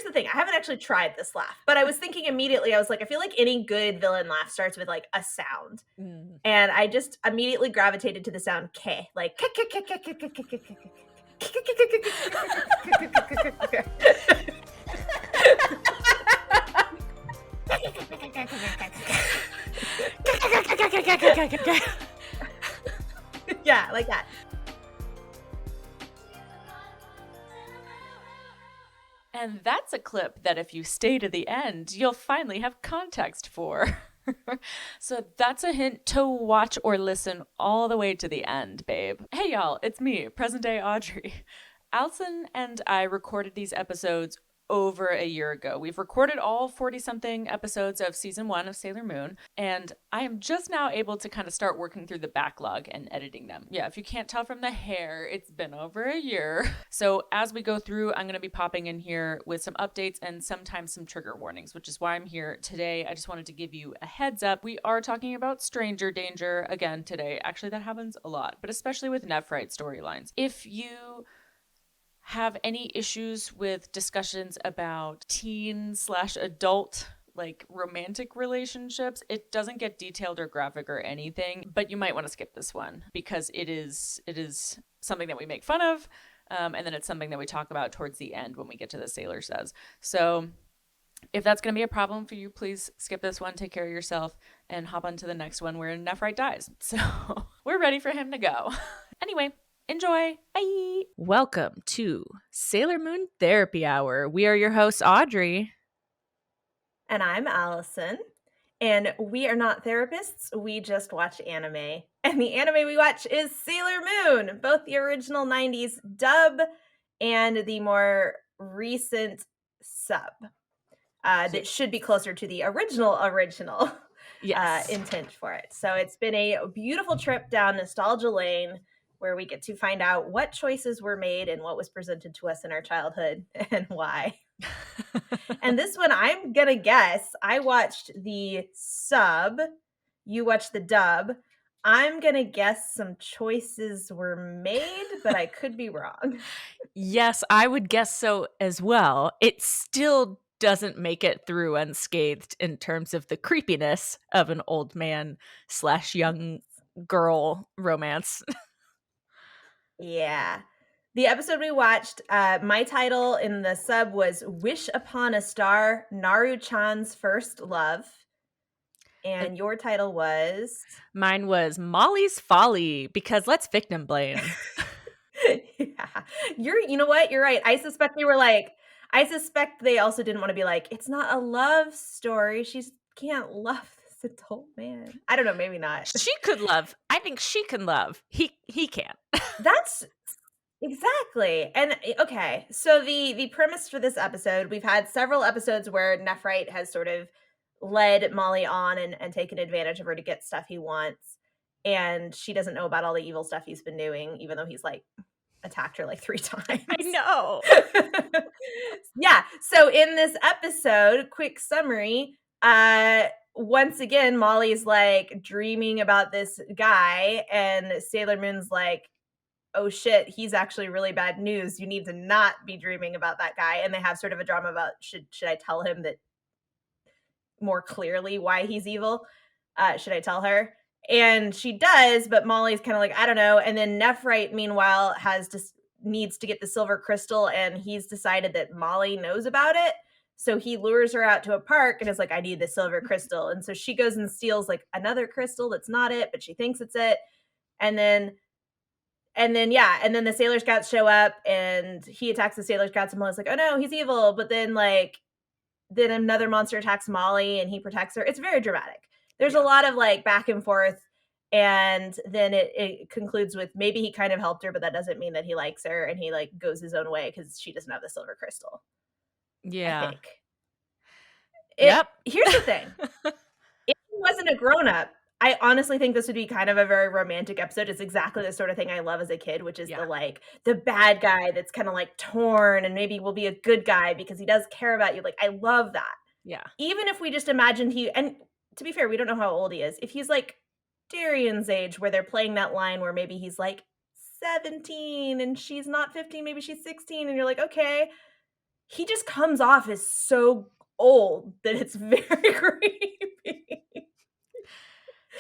here's the thing. I haven't actually tried this laugh, but I was thinking immediately, I was like, I feel like any good villain laugh starts with like a sound. And I just immediately gravitated to the sound K, like yeah, like that. And that's a clip that if you stay to the end, you'll finally have context for. So that's a hint to watch or listen all the way to the end, babe. Hey y'all, it's me, present day Audrey. Allison and I recorded these episodes over a year ago. We've recorded all 40-something episodes of season 1 of Sailor Moon, and I am just now able to kind of start working through the backlog and editing them. Yeah, if you can't tell from the hair, it's been over a year. So as we go through, I'm going to be popping in here with some updates and sometimes some trigger warnings, which is why I'm here today. I just wanted to give you a heads up. We are talking about stranger danger again today. Actually, that happens a lot, but especially with Nephrite storylines. If you have any issues with discussions about teen/adult like romantic relationships, it doesn't get detailed or graphic or anything, but you might want to skip this one because it is something that we make fun of, and then it's something that we talk about towards the end when we get to the Sailor Says. So if that's going to be a problem for you, please skip this one, take care of yourself, and hop on to the next one where Nephrite dies. So we're ready for him to go. Anyway, enjoy. Bye. Welcome to Sailor Moon Therapy Hour. We are your hosts, Audrey. And I'm Allison. And we are not therapists. We just watch anime. And the anime we watch is Sailor Moon, both the original 90s dub and the more recent sub. That should be closer to the original Yes. intent for it. So it's been a beautiful trip down nostalgia lane where we get to find out what choices were made and what was presented to us in our childhood and why. And this one, I'm going to guess, I watched the sub, you watched the dub. I'm going to guess some choices were made, but I could be wrong. Yes, I would guess so as well. It still doesn't make it through unscathed in terms of the creepiness of an old man / young girl romance. Yeah. The episode we watched, my title in the sub was Wish Upon a Star, Naru-chan's First Love. And your title was? Mine was Molly's Folly, because let's victim blame. Yeah. You know what? You're right. I suspect they also didn't want to be like, it's not a love story. She can't love this adult man. I don't know, maybe not. She could love. I think she can love. He can't. That's exactly. And okay, so the premise for this episode, we've had several episodes where Nephrite has sort of led Molly on and taken advantage of her to get stuff he wants. And she doesn't know about all the evil stuff he's been doing, even though he's like attacked her like 3 times. I know. Yeah. So in this episode, quick summary, once again, Molly's like dreaming about this guy, and Sailor Moon's like, oh shit, he's actually really bad news. You need to not be dreaming about that guy. And they have sort of a drama about should I tell him that more clearly why he's evil? Should I tell her? And she does, but Molly's kind of like, I don't know. And then Nephrite, meanwhile, needs to get the silver crystal, and he's decided that Molly knows about it. So he lures her out to a park and is like, I need the silver crystal. And so she goes and steals like another crystal that's not it, but she thinks it's it. And then the Sailor Scouts show up and he attacks the Sailor Scouts, and Molly's like, oh no, he's evil. But then another monster attacks Molly and he protects her. It's very dramatic. There's a lot of like back and forth. And then it concludes with maybe he kind of helped her, but that doesn't mean that he likes her, and he like goes his own way because she doesn't have the silver crystal. Yeah. I think. Yep. Here's the thing. If he wasn't a grown-up, I honestly think this would be kind of a very romantic episode. It's exactly the sort of thing I love as a kid, which is the bad guy that's kind of like torn and maybe will be a good guy because he does care about you. Like, I love that. Yeah. Even if we just imagined and to be fair, we don't know how old he is. If he's like Darian's age, where they're playing that line where maybe he's like 17 and she's not 15, maybe she's 16, and you're like, okay, he just comes off as so old that it's very creepy.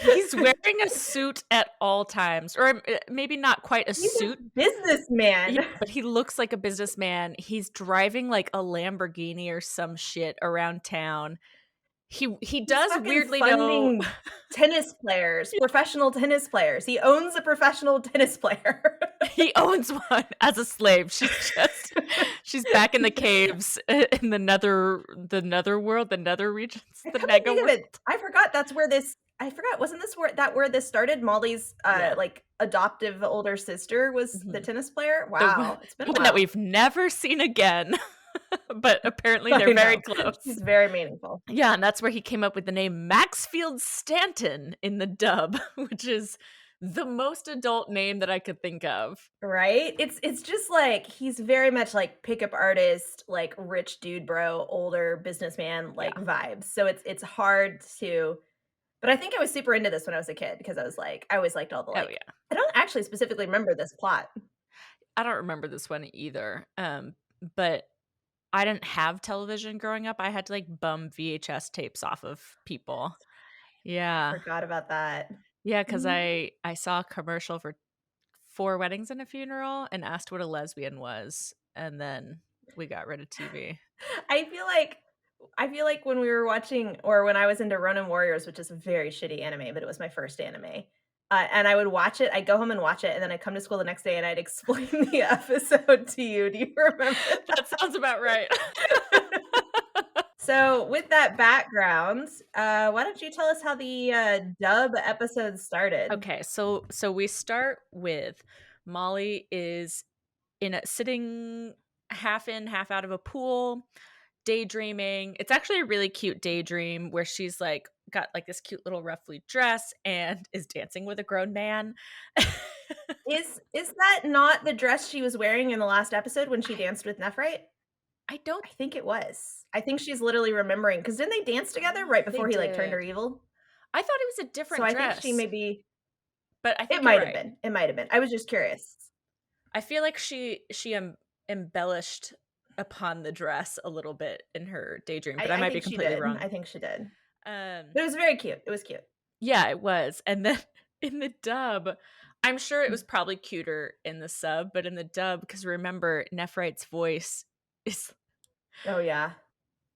He's wearing a suit at all times, or maybe not quite a He's suit. a businessman. Yeah, but he looks like a businessman. He's driving like a Lamborghini or some shit around town. He does weirdly know tennis players, professional tennis players. He owns a professional tennis player. He owns one as a slave. She's back in the caves in the nether world, the nether regions, the mega world. I forgot that's where this. I forgot. Wasn't this where this started? Molly's like adoptive older sister was the tennis player. Wow, it's been a while. That we've never seen again. But apparently they're very close. He's very meaningful. Yeah, and that's where he came up with the name Maxfield Stanton in the dub, which is the most adult name that I could think of. Right? It's just like he's very much like pickup artist, like rich dude bro, older businessman like vibes. So it's hard to. But I think I was super into this when I was a kid because I was like, I always liked all the like. Oh yeah. I don't actually specifically remember this plot. I don't remember this one either. But I didn't have television growing up. I had to like bum VHS tapes off of people. Yeah. I forgot about that. Yeah, because I saw a commercial for 4 Weddings and a Funeral and asked what a lesbian was, and then we got rid of TV. I feel like when we were watching, or when I was into Ronin Warriors, which is a very shitty anime, but it was my first anime. And I would watch it. I'd go home and watch it, and then I'd come to school the next day and I'd explain the episode to you. Do you remember? That sounds about right. So with that background, why don't you tell us how the dub episode started? Okay, so we start with Molly is sitting half in, half out of a pool, daydreaming. It's actually a really cute daydream where she's like got like this cute little ruffly dress and is dancing with a grown man. Is that not the dress she was wearing in the last episode when she danced with Nephrite? I think it was. I think she's literally remembering, because didn't they dance together right before he like turned her evil? I thought it was a different dress. I think she maybe, but I think it might have been. It might have been. I was just curious. I feel like she embellished upon the dress a little bit in her daydream, but I might be completely wrong. I think she did. But it was very cute. It was cute. Yeah, it was. And then in the dub, I'm sure it was probably cuter in the sub, but in the dub, because remember, Nephrite's voice is... Oh, yeah.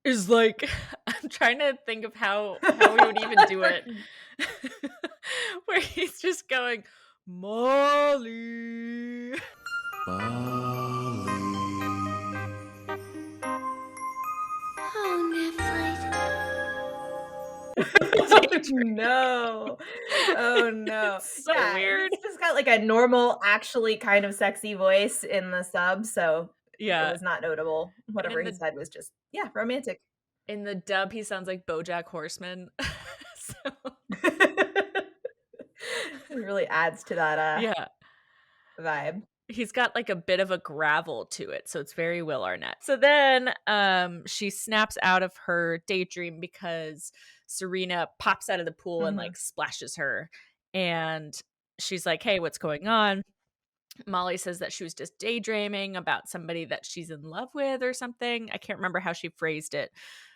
Is like... I'm trying to think of how we would even do it. Where he's just going, Molly. Molly. No. Oh no. It's so weird. He's just got like a normal, actually kind of sexy voice in the sub, so it was not notable. Whatever he said was just romantic. In the dub, he sounds like BoJack Horseman. It really adds to that vibe. He's got like a bit of a gravel to it, so it's very Will Arnett. So then she snaps out of her daydream because Serena pops out of the pool and like splashes her, and she's like, hey, what's going on? Molly says that she was just daydreaming about somebody that she's in love with or something. I can't remember how she phrased it,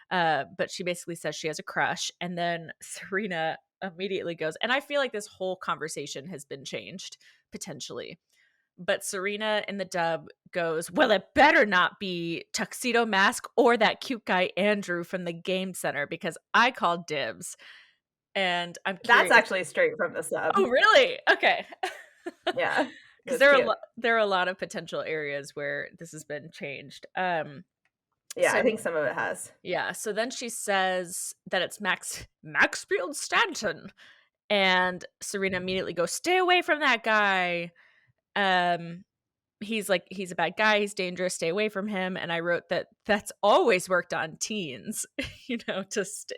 but she basically says she has a crush, and then Serena immediately goes, and I feel like this whole conversation has been changed potentially. But Serena in the dub goes, well, it better not be Tuxedo Mask or that cute guy Andrew from the game center, because I called dibs. And I'm curious. That's actually straight from the sub. Oh, really? Okay. Yeah. Because there are a lot of potential areas where this has been changed. I think some of it has. Yeah. So then she says that it's Maxfield Stanton. And Serena immediately goes, stay away from that guy. He's a bad guy, he's dangerous, stay away from him. And I wrote that's always worked on teens, to tell them to stay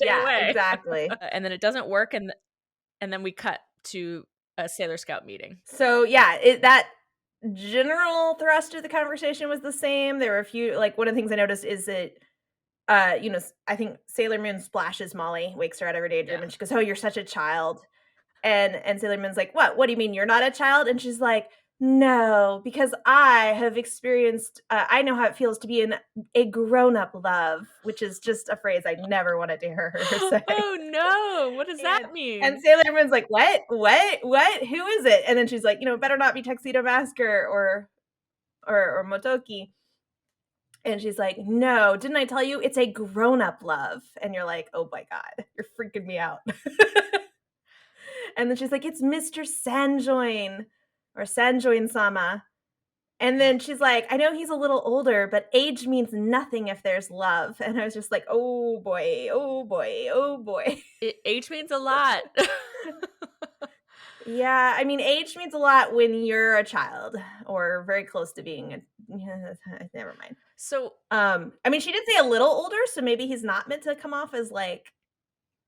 away. Exactly. And then it doesn't work, and then we cut to a Sailor Scout meeting. So that general thrust of the conversation was the same. There were a few, like, one of the things I noticed is that I think Sailor Moon splashes Molly, wakes her out of her daydream, and she goes, oh, you're such a child. And Sailor Moon's like, what do you mean you're not a child? And she's like, No, because I have experienced, I know how it feels to be in a grown-up love, which is just a phrase I never wanted to hear her say. Oh no, what does that mean? And Sailor Moon's like, what? Who is it? And then she's like, better not be Tuxedo Masker or Motoki. And she's like, no, didn't I tell you? It's a grown-up love. And you're like, oh my God, you're freaking me out. And then she's like, it's Mr. Sanjoin or Sanjoin-sama. And then she's like, I know he's a little older, but age means nothing if there's love. And I was just like, oh boy, oh boy, oh boy. Age means a lot. Yeah, I mean, age means a lot when you're a child or very close to being never mind. So, I mean, she did say a little older, so maybe he's not meant to come off as like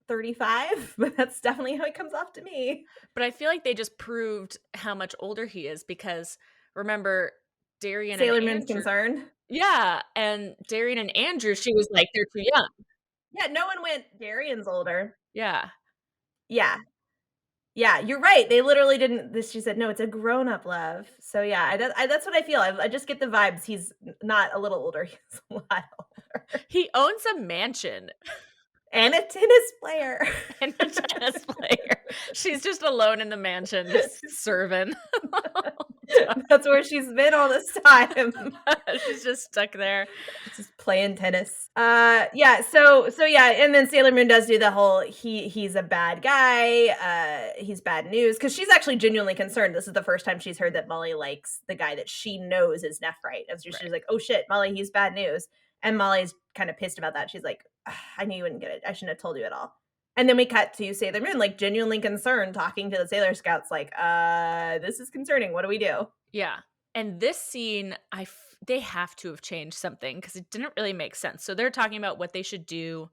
35, but that's definitely how he comes off to me. But I feel like they just proved how much older he is because remember Darien Sailor and Moon's Andrew, concerned. Yeah, and Darien and Andrew, she was like, they're too young. Yeah, no one went, Darien's older. Yeah. Yeah, you're right. They literally didn't. She said, no, it's a grown-up love. So yeah, that's what I feel. I just get the vibes. He's not a little older. He's a lot older. He owns a mansion. And a tennis player. She's just alone in the mansion, just serving. That's where she's been all this time. She's just stuck there. Just playing tennis. Yeah, so yeah, and then Sailor Moon does do the whole he's a bad guy, he's bad news, because she's actually genuinely concerned. This is the first time she's heard that Molly likes the guy that she knows is Nephrite. And so she's like, oh shit, Molly, he's bad news. And Molly's kind of pissed about that. She's like, I knew you wouldn't get it. I shouldn't have told you at all. And then we cut to Sailor Moon, like genuinely concerned, talking to the Sailor Scouts, like, this is concerning. What do we do? Yeah. And this scene, they have to have changed something because it didn't really make sense. So they're talking about what they should do.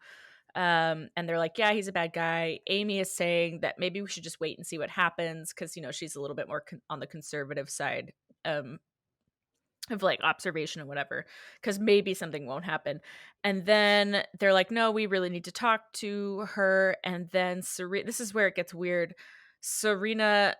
And they're like, yeah, he's a bad guy. Amy is saying that maybe we should just wait and see what happens because, she's a little bit more on the conservative side of like observation or whatever, because maybe something won't happen. And then they're like, no, we really need to talk to her. And then this is where it gets weird. Serena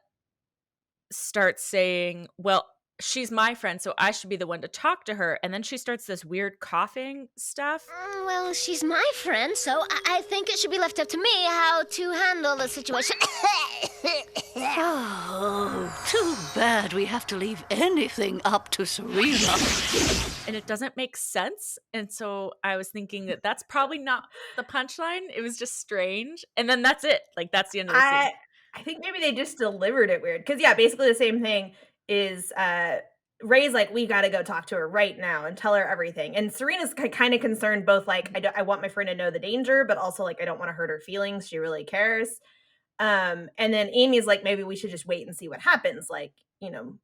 starts saying, well, she's my friend, so I should be the one to talk to her. And then she starts this weird coughing stuff. Well, she's my friend, so I think it should be left up to me how to handle the situation. Oh, too bad we have to leave anything up to Serena. And it doesn't make sense. And so I was thinking that that's probably not the punchline. It was just strange. And then that's it. Like, that's the end of the scene. I think maybe they just delivered it weird. Because, yeah, basically the same thing is Ray's like, we got to go talk to her right now and tell her everything. And Serena's kind of concerned, both like, I want my friend to know the danger, but also like, I don't want to hurt her feelings. She really cares. And then Amy's like, maybe we should just wait and see what happens. Like,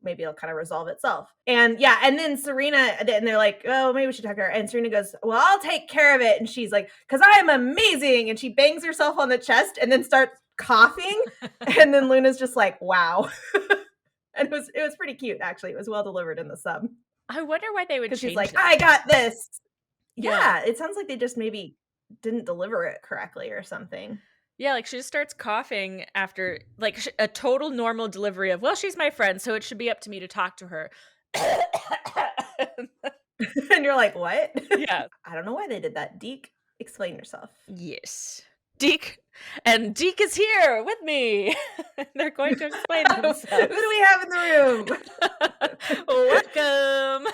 maybe it'll kind of resolve itself. And yeah, and then Serena, and they're like, oh, maybe we should talk to her. And Serena goes, well, I'll take care of it. And she's like, because I'm amazing. And she bangs herself on the chest and then starts coughing. And then Luna's just like, wow. And it was pretty cute, actually. It was well delivered in the sub. I wonder why they would change she's like, that. I got this. Yeah, it sounds like they just maybe didn't deliver it correctly or something. Yeah, like she just starts coughing after like a total normal delivery of, well, she's my friend, so it should be up to me to talk to her. And you're like, what? Yeah. I don't know why they did that. DiC, explain yourself. Yes. DiC. And DiC is here with me. They're going to explain themselves. Who do we have in the room? Welcome.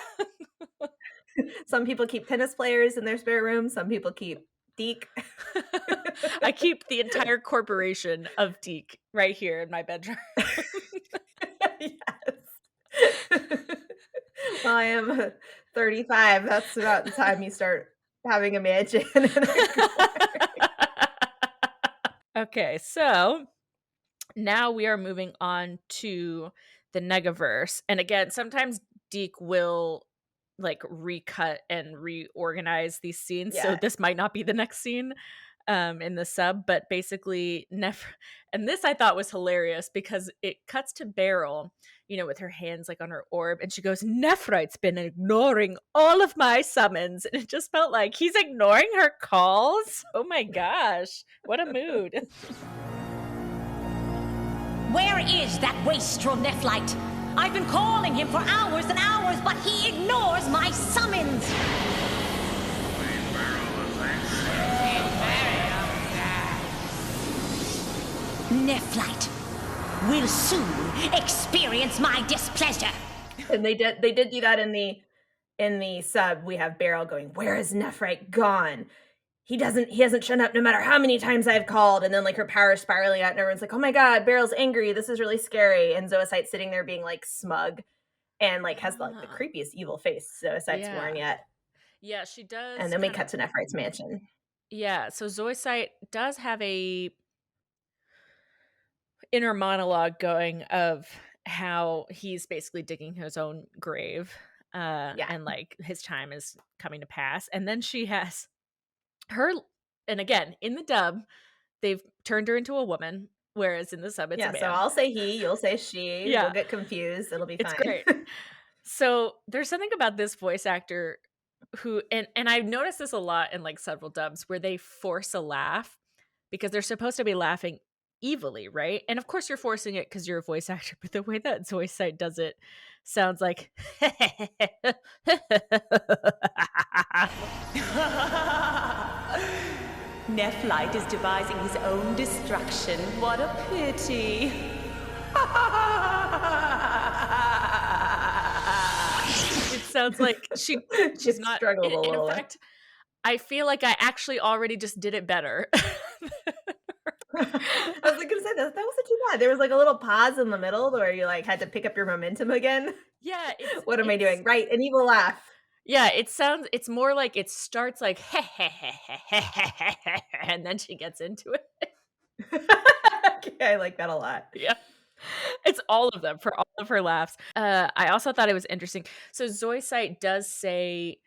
Some people keep tennis players in their spare room. Some people keep DiC. I keep the entire corporation of DiC right here in my bedroom. Yes. Well, I am 35. That's about the time you start having a mansion. Okay, so now we are moving on to the Negaverse. And again, sometimes DiC will like recut and reorganize these scenes. Yeah. So this might not be the next scene in the sub, but basically and this I thought was hilarious because it cuts to Beryl, with her hands like on her orb, and she goes, Nephrite's been ignoring all of my summons. And it just felt like he's ignoring her calls. Oh my gosh, what a mood. Where is that wastrel Nephrite? I've been calling him for hours and hours, but he ignores my summons. Nephrite will soon experience my displeasure. And they did do that in the sub. We have Beryl going, "Where is Nephrite gone? He hasn't shown up no matter how many times I've called." And then like her power is spiraling out and everyone's like, "Oh my god, Beryl's angry. This is really scary." And Zoisite sitting there being like smug and like has like the creepiest evil face Zoisite's worn yet. Yeah, she does. And then we cut to Nephrite's mansion. Yeah, so Zoisite does have a inner monologue going of how he's basically digging his own grave. And like his time is coming to pass. And then she has her, and again, in the dub, they've turned her into a woman, whereas in the sub, it's a man. So I'll say he, you'll say she. Yeah. We'll get confused. It'll be fine. It's great. So there's something about this voice actor who, and I've noticed this a lot in like several dubs, where they force a laugh because they're supposed to be laughing evilly, right? And of course you're forcing it because you're a voice actor, but the way that Zoisite does it sounds like Nephrite is devising his own destruction. What a pity. It sounds like she's not struggled a little. In fact, I feel like I actually already just did it better. I was like gonna say that wasn't too bad. There was like a little pause in the middle where you like had to pick up your momentum again. Yeah. What am I doing? Right, an evil laugh. Yeah, it's more like it starts like and then she gets into it. Okay, I like that a lot. Yeah. It's all of them for all of her laughs. I also thought it was interesting. So Zoisite does say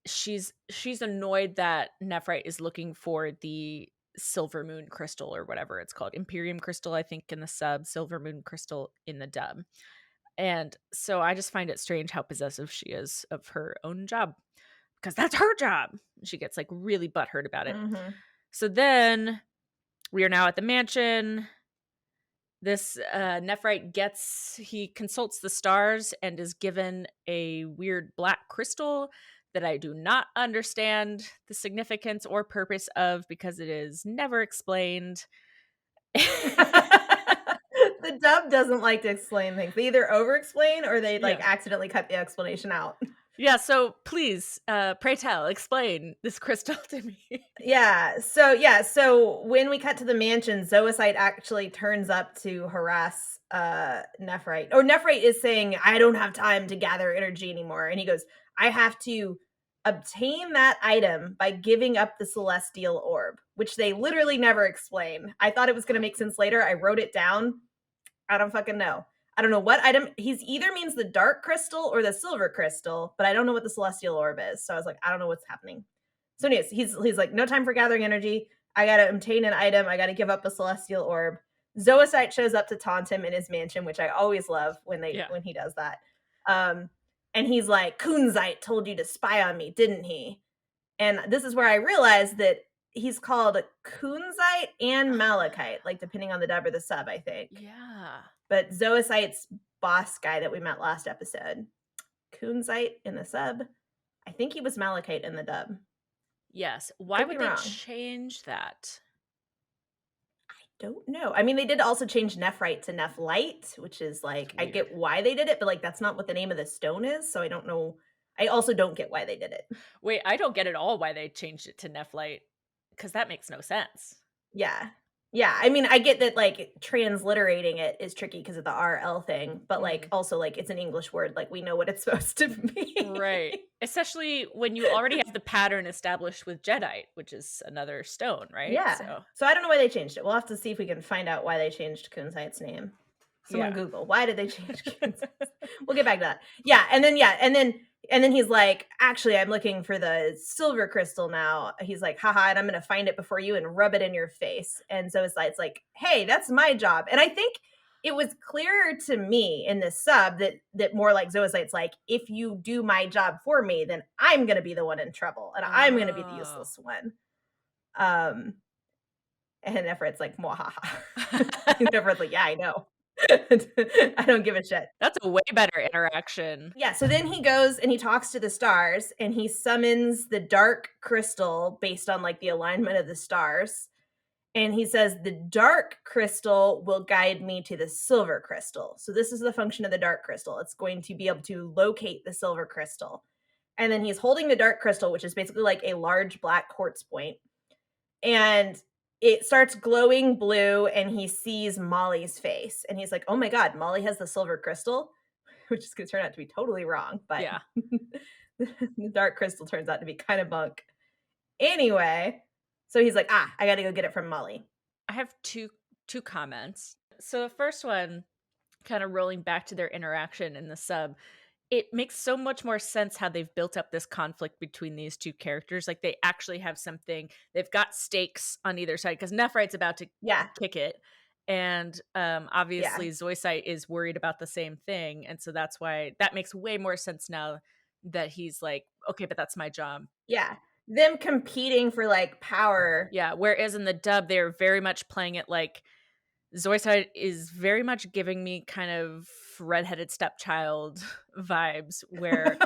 she's annoyed that Nephrite is looking for the Silver Moon crystal or whatever it's called. Imperium crystal, I think, in the sub, Silver Moon crystal in the dub. And so I just find it strange how possessive she is of her own job, because that's her job. She gets like really butthurt about it. Mm-hmm. So then we are now at the mansion. This Nephrite he consults the stars and is given a weird black crystal that I do not understand the significance or purpose of, because it is never explained. The dub doesn't like to explain things. They either over-explain or they like accidentally cut the explanation out. Yeah, so please, pray tell, explain this crystal to me. So when we cut to the mansion, Zoisite actually turns up to harass Nephrite. Or Nephrite is saying, "I don't have time to gather energy anymore." And he goes, "I have to obtain that item by giving up the celestial orb," which they literally never explain. I thought it was going to make sense later. I wrote it down. I don't fucking know. I don't know what item. He's either means the dark crystal or the silver crystal, but I don't know what the celestial orb is. So I was like, I don't know what's happening. So anyways, he's like, "No time for gathering energy. I got to obtain an item. I got to give up a celestial orb." Zoisite shows up to taunt him in his mansion, which I always love when he does that. And he's like, "Kunzite told you to spy on me, didn't he?" And this is where I realized that he's called Kunzite and Malachite, like depending on the dub or the sub, I think. Yeah. But Zoisite's boss guy that we met last episode, Kunzite in the sub, I think he was Malachite in the dub. Yes. Why would they change that? I don't know. I mean, they did also change Nephrite to Nephlite, which is like, I get why they did it, but like that's not what the name of the stone is. So I don't know. I also don't get why they did it. Wait, I don't get at all why they changed it to Nephlite, because that makes no sense. Yeah. I mean, I get that like transliterating it is tricky because of the RL thing, but like also like it's an English word, like we know what it's supposed to be. Right. Especially when you already have the pattern established with Jedi, which is another stone, right? Yeah. So I don't know why they changed it. We'll have to see if we can find out why they changed Kunzite's name. Someone Google, why did they change Kunzite? We'll get back to that. And then he's like, "Actually, I'm looking for the silver crystal now." He's like, "Haha, and I'm going to find it before you and rub it in your face." And so it's like, "Hey, that's my job." And I think it was clearer to me in this sub that more like Zoisite's like, "If you do my job for me, then I'm going to be the one in trouble and I'm going to be the useless one." And Nephrite's like, "Mwahaha." Nephrite's like, "Yeah, I know." I don't give a shit. That's a way better interaction. Yeah, so then he goes and he talks to the stars and he summons the dark crystal based on like the alignment of the stars. And he says the dark crystal will guide me to the silver crystal. So this is the function of the dark crystal. It's going to be able to locate the silver crystal. And then he's holding the dark crystal, which is basically like a large black quartz point. And it starts glowing blue and he sees Molly's face. And he's like, oh my God, Molly has the silver crystal, which is going to turn out to be totally wrong. But Yeah. the dark crystal turns out to be kind of bunk. Anyway, so he's like, I got to go get it from Molly. I have two comments. So the first one, kind of rolling back to their interaction in the sub, it makes so much more sense how they've built up this conflict between these two characters. Like they actually have something, they've got stakes on either side because Nephrite's about to kick it. And obviously Zoisite is worried about the same thing. And so that's why that makes way more sense now that he's like, okay, but that's my job. Yeah. Them competing for like power. Yeah. Whereas in the dub, they're very much playing it like Zoisite is very much giving me kind of redheaded stepchild vibes where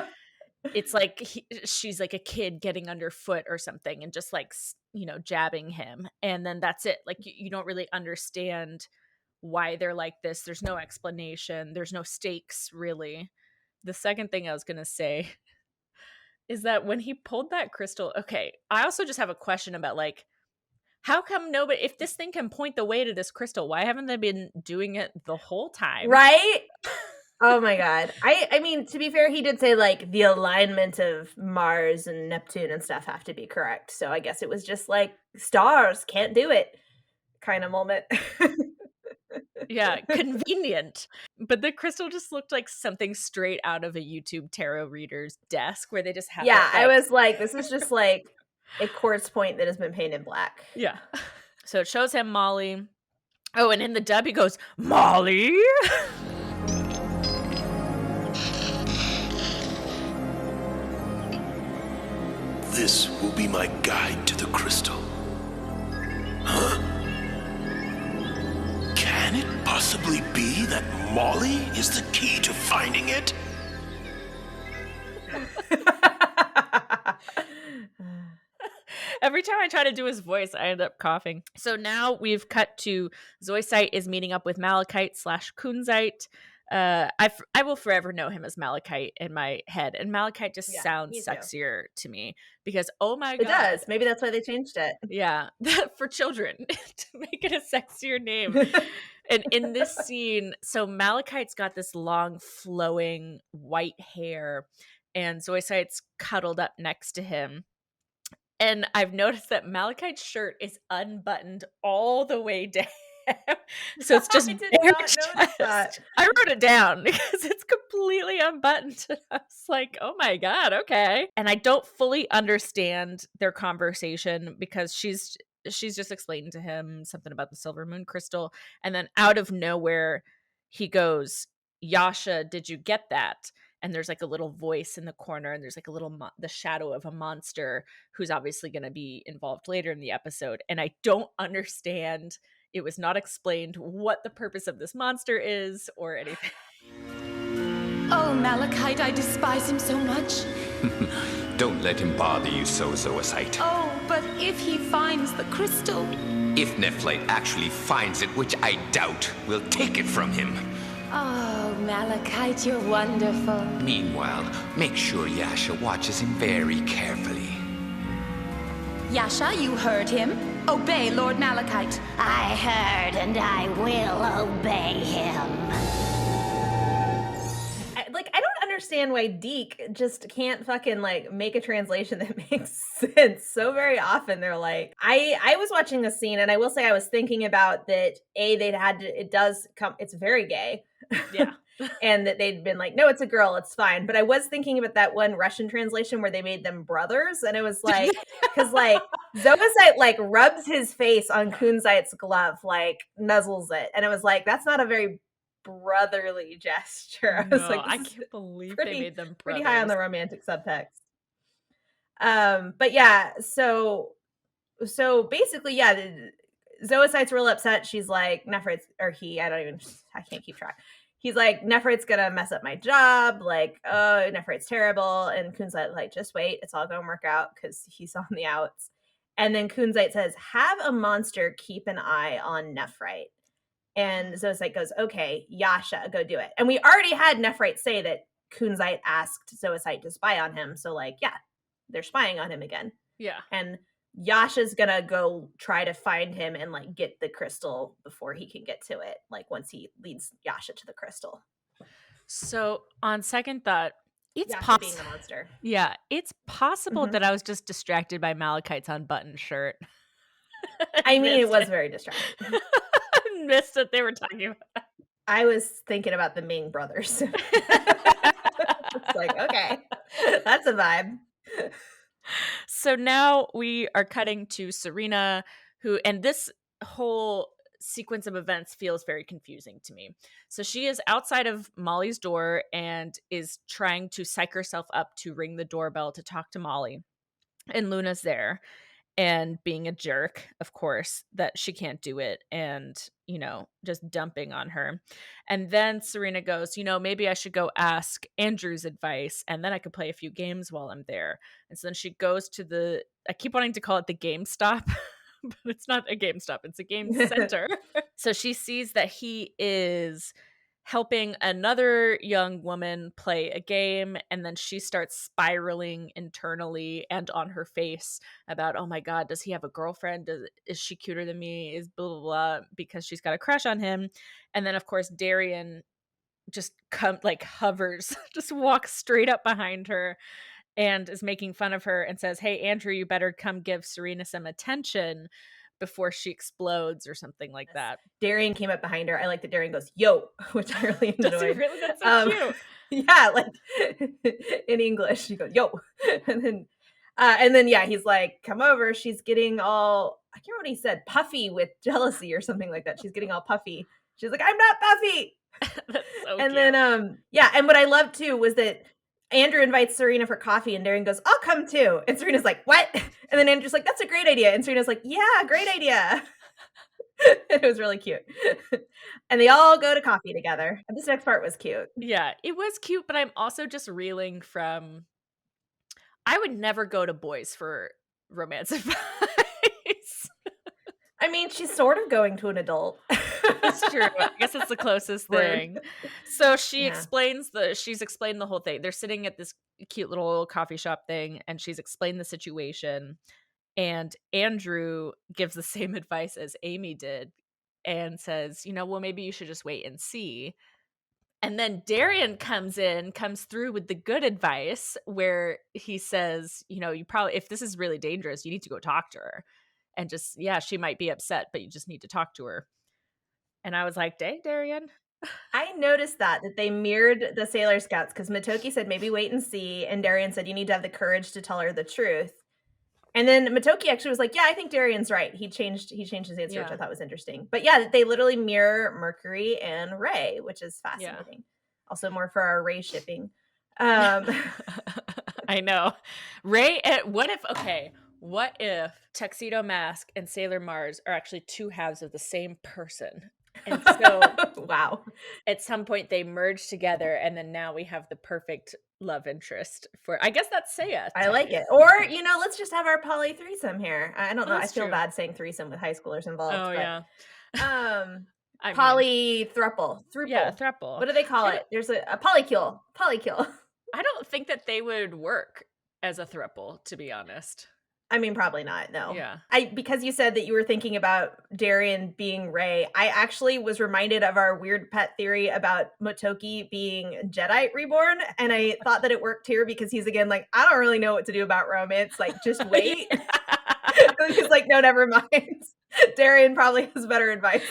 it's like she's like a kid getting underfoot or something and just like, you know, jabbing him. And then that's it. Like you don't really understand why they're like this. There's no explanation. There's no stakes really. The second thing I was going to say is that when he pulled that crystal, okay, I also just have a question about like, how come nobody, if this thing can point the way to this crystal, why haven't they been doing it the whole time? Right? Oh my God. I mean, to be fair, he did say like the alignment of Mars and Neptune and stuff have to be correct. So I guess it was just like stars can't do it kind of moment. Yeah, convenient. But the crystal just looked like something straight out of a YouTube tarot reader's desk where they just have I was like, this is just like a quartz point that has been painted black. Yeah. So it shows him Molly. Oh, and in the dub he goes, Molly? This will be my guide to the crystal. Huh? Can it possibly be that Molly is the key to finding it? Every time I try to do his voice, I end up coughing. So now we've cut to Zoisite is meeting up with Malachite / Kunzite. I will forever know him as Malachite in my head. And Malachite just sounds sexier to me because, oh my God. It does. Maybe that's why they changed it. Yeah, for children to make it a sexier name. And in this scene, so Malachite's got this long flowing white hair and Zoisite's cuddled up next to him. And I've noticed that Malachite's shirt is unbuttoned all the way down. So it's just bare chest. I wrote it down because it's completely unbuttoned. I was like, oh my God, okay. And I don't fully understand their conversation because she's just explaining to him something about the silver moon crystal. And then out of nowhere, he goes, Yasha, did you get that? And there's like a little voice in the corner and there's like a little, the shadow of a monster who's obviously going to be involved later in the episode. And I don't understand. It was not explained what the purpose of this monster is or anything. Oh, Malachite, I despise him so much. Don't let him bother you so, Zoisite. Oh, but if he finds the crystal... If Nephrite actually finds it, which I doubt, we'll take it from him. Oh, Malachite, you're wonderful. Meanwhile, make sure Yasha watches him very carefully. Yasha, you heard him. Obey Lord Malachite. I heard and I will obey him. I don't understand why DiC just can't fucking like make a translation that makes sense. So very often they're like, I was watching this scene and I will say I was thinking about that it's very gay. Yeah. And that they'd been like, no, it's a girl, it's fine. But I was thinking about that one Russian translation where they made them brothers. And it was like, because like Zoisite like rubs his face on Kunzite's glove, like nuzzles it. And it was like, that's not a very brotherly gesture. I was like, I can't believe they made them brothers. Pretty high on the romantic subtext. But yeah, so basically, yeah, Zoisite's real upset. She's like, Nephrite's, or I can't keep track. He's like, Nephrite's gonna mess up my job. Like, oh, Nephrite's terrible. And Kunzite like, just wait, it's all gonna work out because he's on the outs. And then Kunzite says, have a monster keep an eye on Nephrite. And Zoisite goes, okay, Yasha, go do it. And we already had Nephrite say that Kunzite asked Zoisite to spy on him. So like, yeah, they're spying on him again. Yeah. And Yasha's gonna go try to find him and like get the crystal before he can get to it. Like once he leads Yasha to the crystal. So on second thought, it's Yasha being the monster. Yeah, it's possible that I was just distracted by Malachite's unbuttoned shirt. I mean, it was very distracting. I missed what they were talking about. I was thinking about the Ming brothers. It's like, okay, that's a vibe. So now we are cutting to Serena, and this whole sequence of events feels very confusing to me. So she is outside of Molly's door and is trying to psych herself up to ring the doorbell to talk to Molly. And Luna's there and being a jerk, of course, that she can't do it and, just dumping on her. And then Serena goes, maybe I should go ask Andrew's advice and then I could play a few games while I'm there. And so then she goes to I keep wanting to call it the GameStop, but it's not a GameStop, it's a game center. So she sees that he is helping another young woman play a game, and then she starts spiraling internally and on her face about, oh my god, does he have a girlfriend? Is she cuter than me? Is blah blah blah, because she's got a crush on him. And then of course Darian just hovers, just walks straight up behind her and is making fun of her and says, hey Andrew, you better come give Serena some attention before she explodes or something like that. Darian came up behind her. I like that Darian goes, yo, which I really enjoyed. Does he really? That's so cute. Yeah, like in English, she goes, yo. And then yeah, he's like, come over. She's getting all, I can't remember what he said, puffy with jealousy or something like that. She's getting all puffy. She's like, I'm not puffy. That's so and cute. Then yeah, and what I loved too was that Andrew invites Serena for coffee and Darian goes, I'll come too. And Serena's like, what? And then Andrew's like, that's a great idea. And Serena's like, yeah, great idea. It was really cute. And they all go to coffee together. And this next part was cute. Yeah, it was cute, but I'm also just reeling from, I would never go to boys for romance advice. I mean, she's sort of going to an adult. It's true. I guess it's the closest thing. So she's explained the whole thing. They're sitting at this cute little coffee shop thing, and she's explained the situation. And Andrew gives the same advice as Amy did and says, well, maybe you should just wait and see. And then Darian comes through with the good advice where he says, you probably, if this is really dangerous, you need to go talk to her. And just, she might be upset, but you just need to talk to her. And I was like, dang, Darian. I noticed that they mirrored the Sailor Scouts because Motoki said, maybe wait and see. And Darian said, you need to have the courage to tell her the truth. And then Motoki actually was like, yeah, I think Darian's right. He changed his answer, which I thought was interesting. But yeah, they literally mirror Mercury and Ray, which is fascinating. Yeah. Also more for our Ray shipping. I know. Ray, what if Tuxedo Mask and Sailor Mars are actually two halves of the same person? And so wow. At some point they merge together, and then now we have the perfect love interest for, I guess that's Seiya. I like it. Or, let's just have our poly threesome here. I don't know. I feel bad saying threesome with high schoolers involved. Oh, but, yeah. Poly thruple. Yeah, thruple. What do they call it? There's a polycule. Polycule. I don't think that they would work as a thruple, to be honest. I mean, probably not. No. Yeah. Because you said that you were thinking about Darian being Ray, I actually was reminded of our weird pet theory about Motoki being Jedi reborn. And I thought that it worked here because he's again like, I don't really know what to do about romance. Like, just wait. He's like, no, never mind. Darian probably has better advice.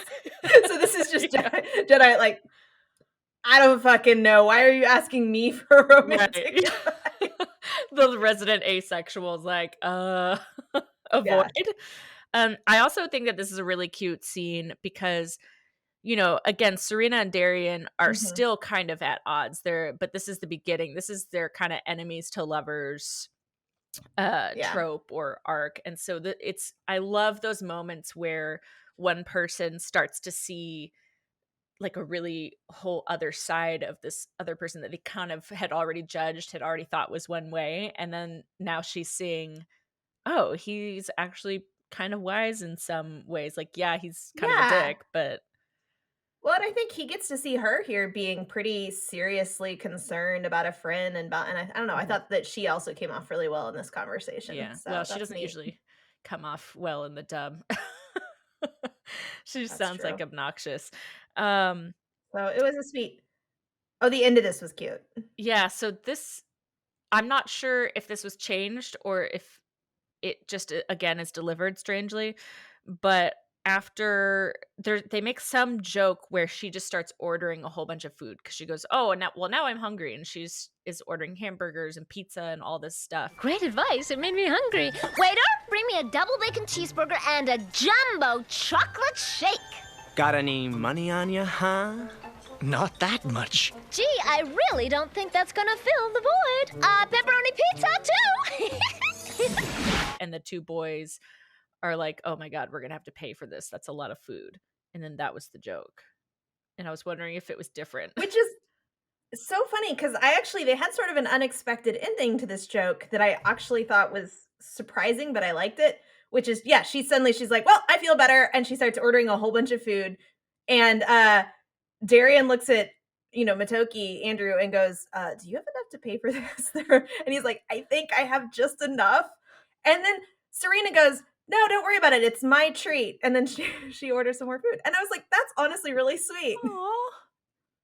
So this is just Jedi like, I don't fucking know. Why are you asking me for romantic advice? The resident asexual is like, avoid. I also think that this is a really cute scene because, again, Serena and Darian are still kind of at odds there, but this is the beginning. This is their kind of enemies to lovers trope or arc. And so I love those moments where one person starts to see like a really whole other side of this other person that they kind of had already judged, had already thought was one way. And then now she's seeing, oh, he's actually kind of wise in some ways. Like, yeah, he's kind of a dick, but. Well, and I think he gets to see her here being pretty seriously concerned about a friend and I don't know. I thought that she also came off really well in this conversation. Yeah. So well, she doesn't usually come off well in the dub. She just sounds like obnoxious. So it was a sweet. Oh, the end of this was cute. Yeah. So this, I'm not sure if this was changed or if it just again is delivered strangely, but after they make some joke where she just starts ordering a whole bunch of food because she goes, oh, now I'm hungry, and is ordering hamburgers and pizza and all this stuff. Great advice. It made me hungry. Waiter, bring me a double bacon cheeseburger and a jumbo chocolate shake. Got any money on you, huh? Not that much. Gee, I really don't think that's gonna fill the void. Pepperoni pizza too. And the two boys are like, oh my God, we're gonna have to pay for this. That's a lot of food. And then that was the joke. And I was wondering if it was different. Which is so funny because they had sort of an unexpected ending to this joke that I actually thought was surprising, but I liked it. Which is, yeah, she's like, well, I feel better. And she starts ordering a whole bunch of food. And Darian looks at, Matoki, Andrew, and goes, do you have enough to pay for this? And he's like, I think I have just enough. And then Serena goes, no, don't worry about it. It's my treat. And then she orders some more food. And I was like, that's honestly really sweet. Aww.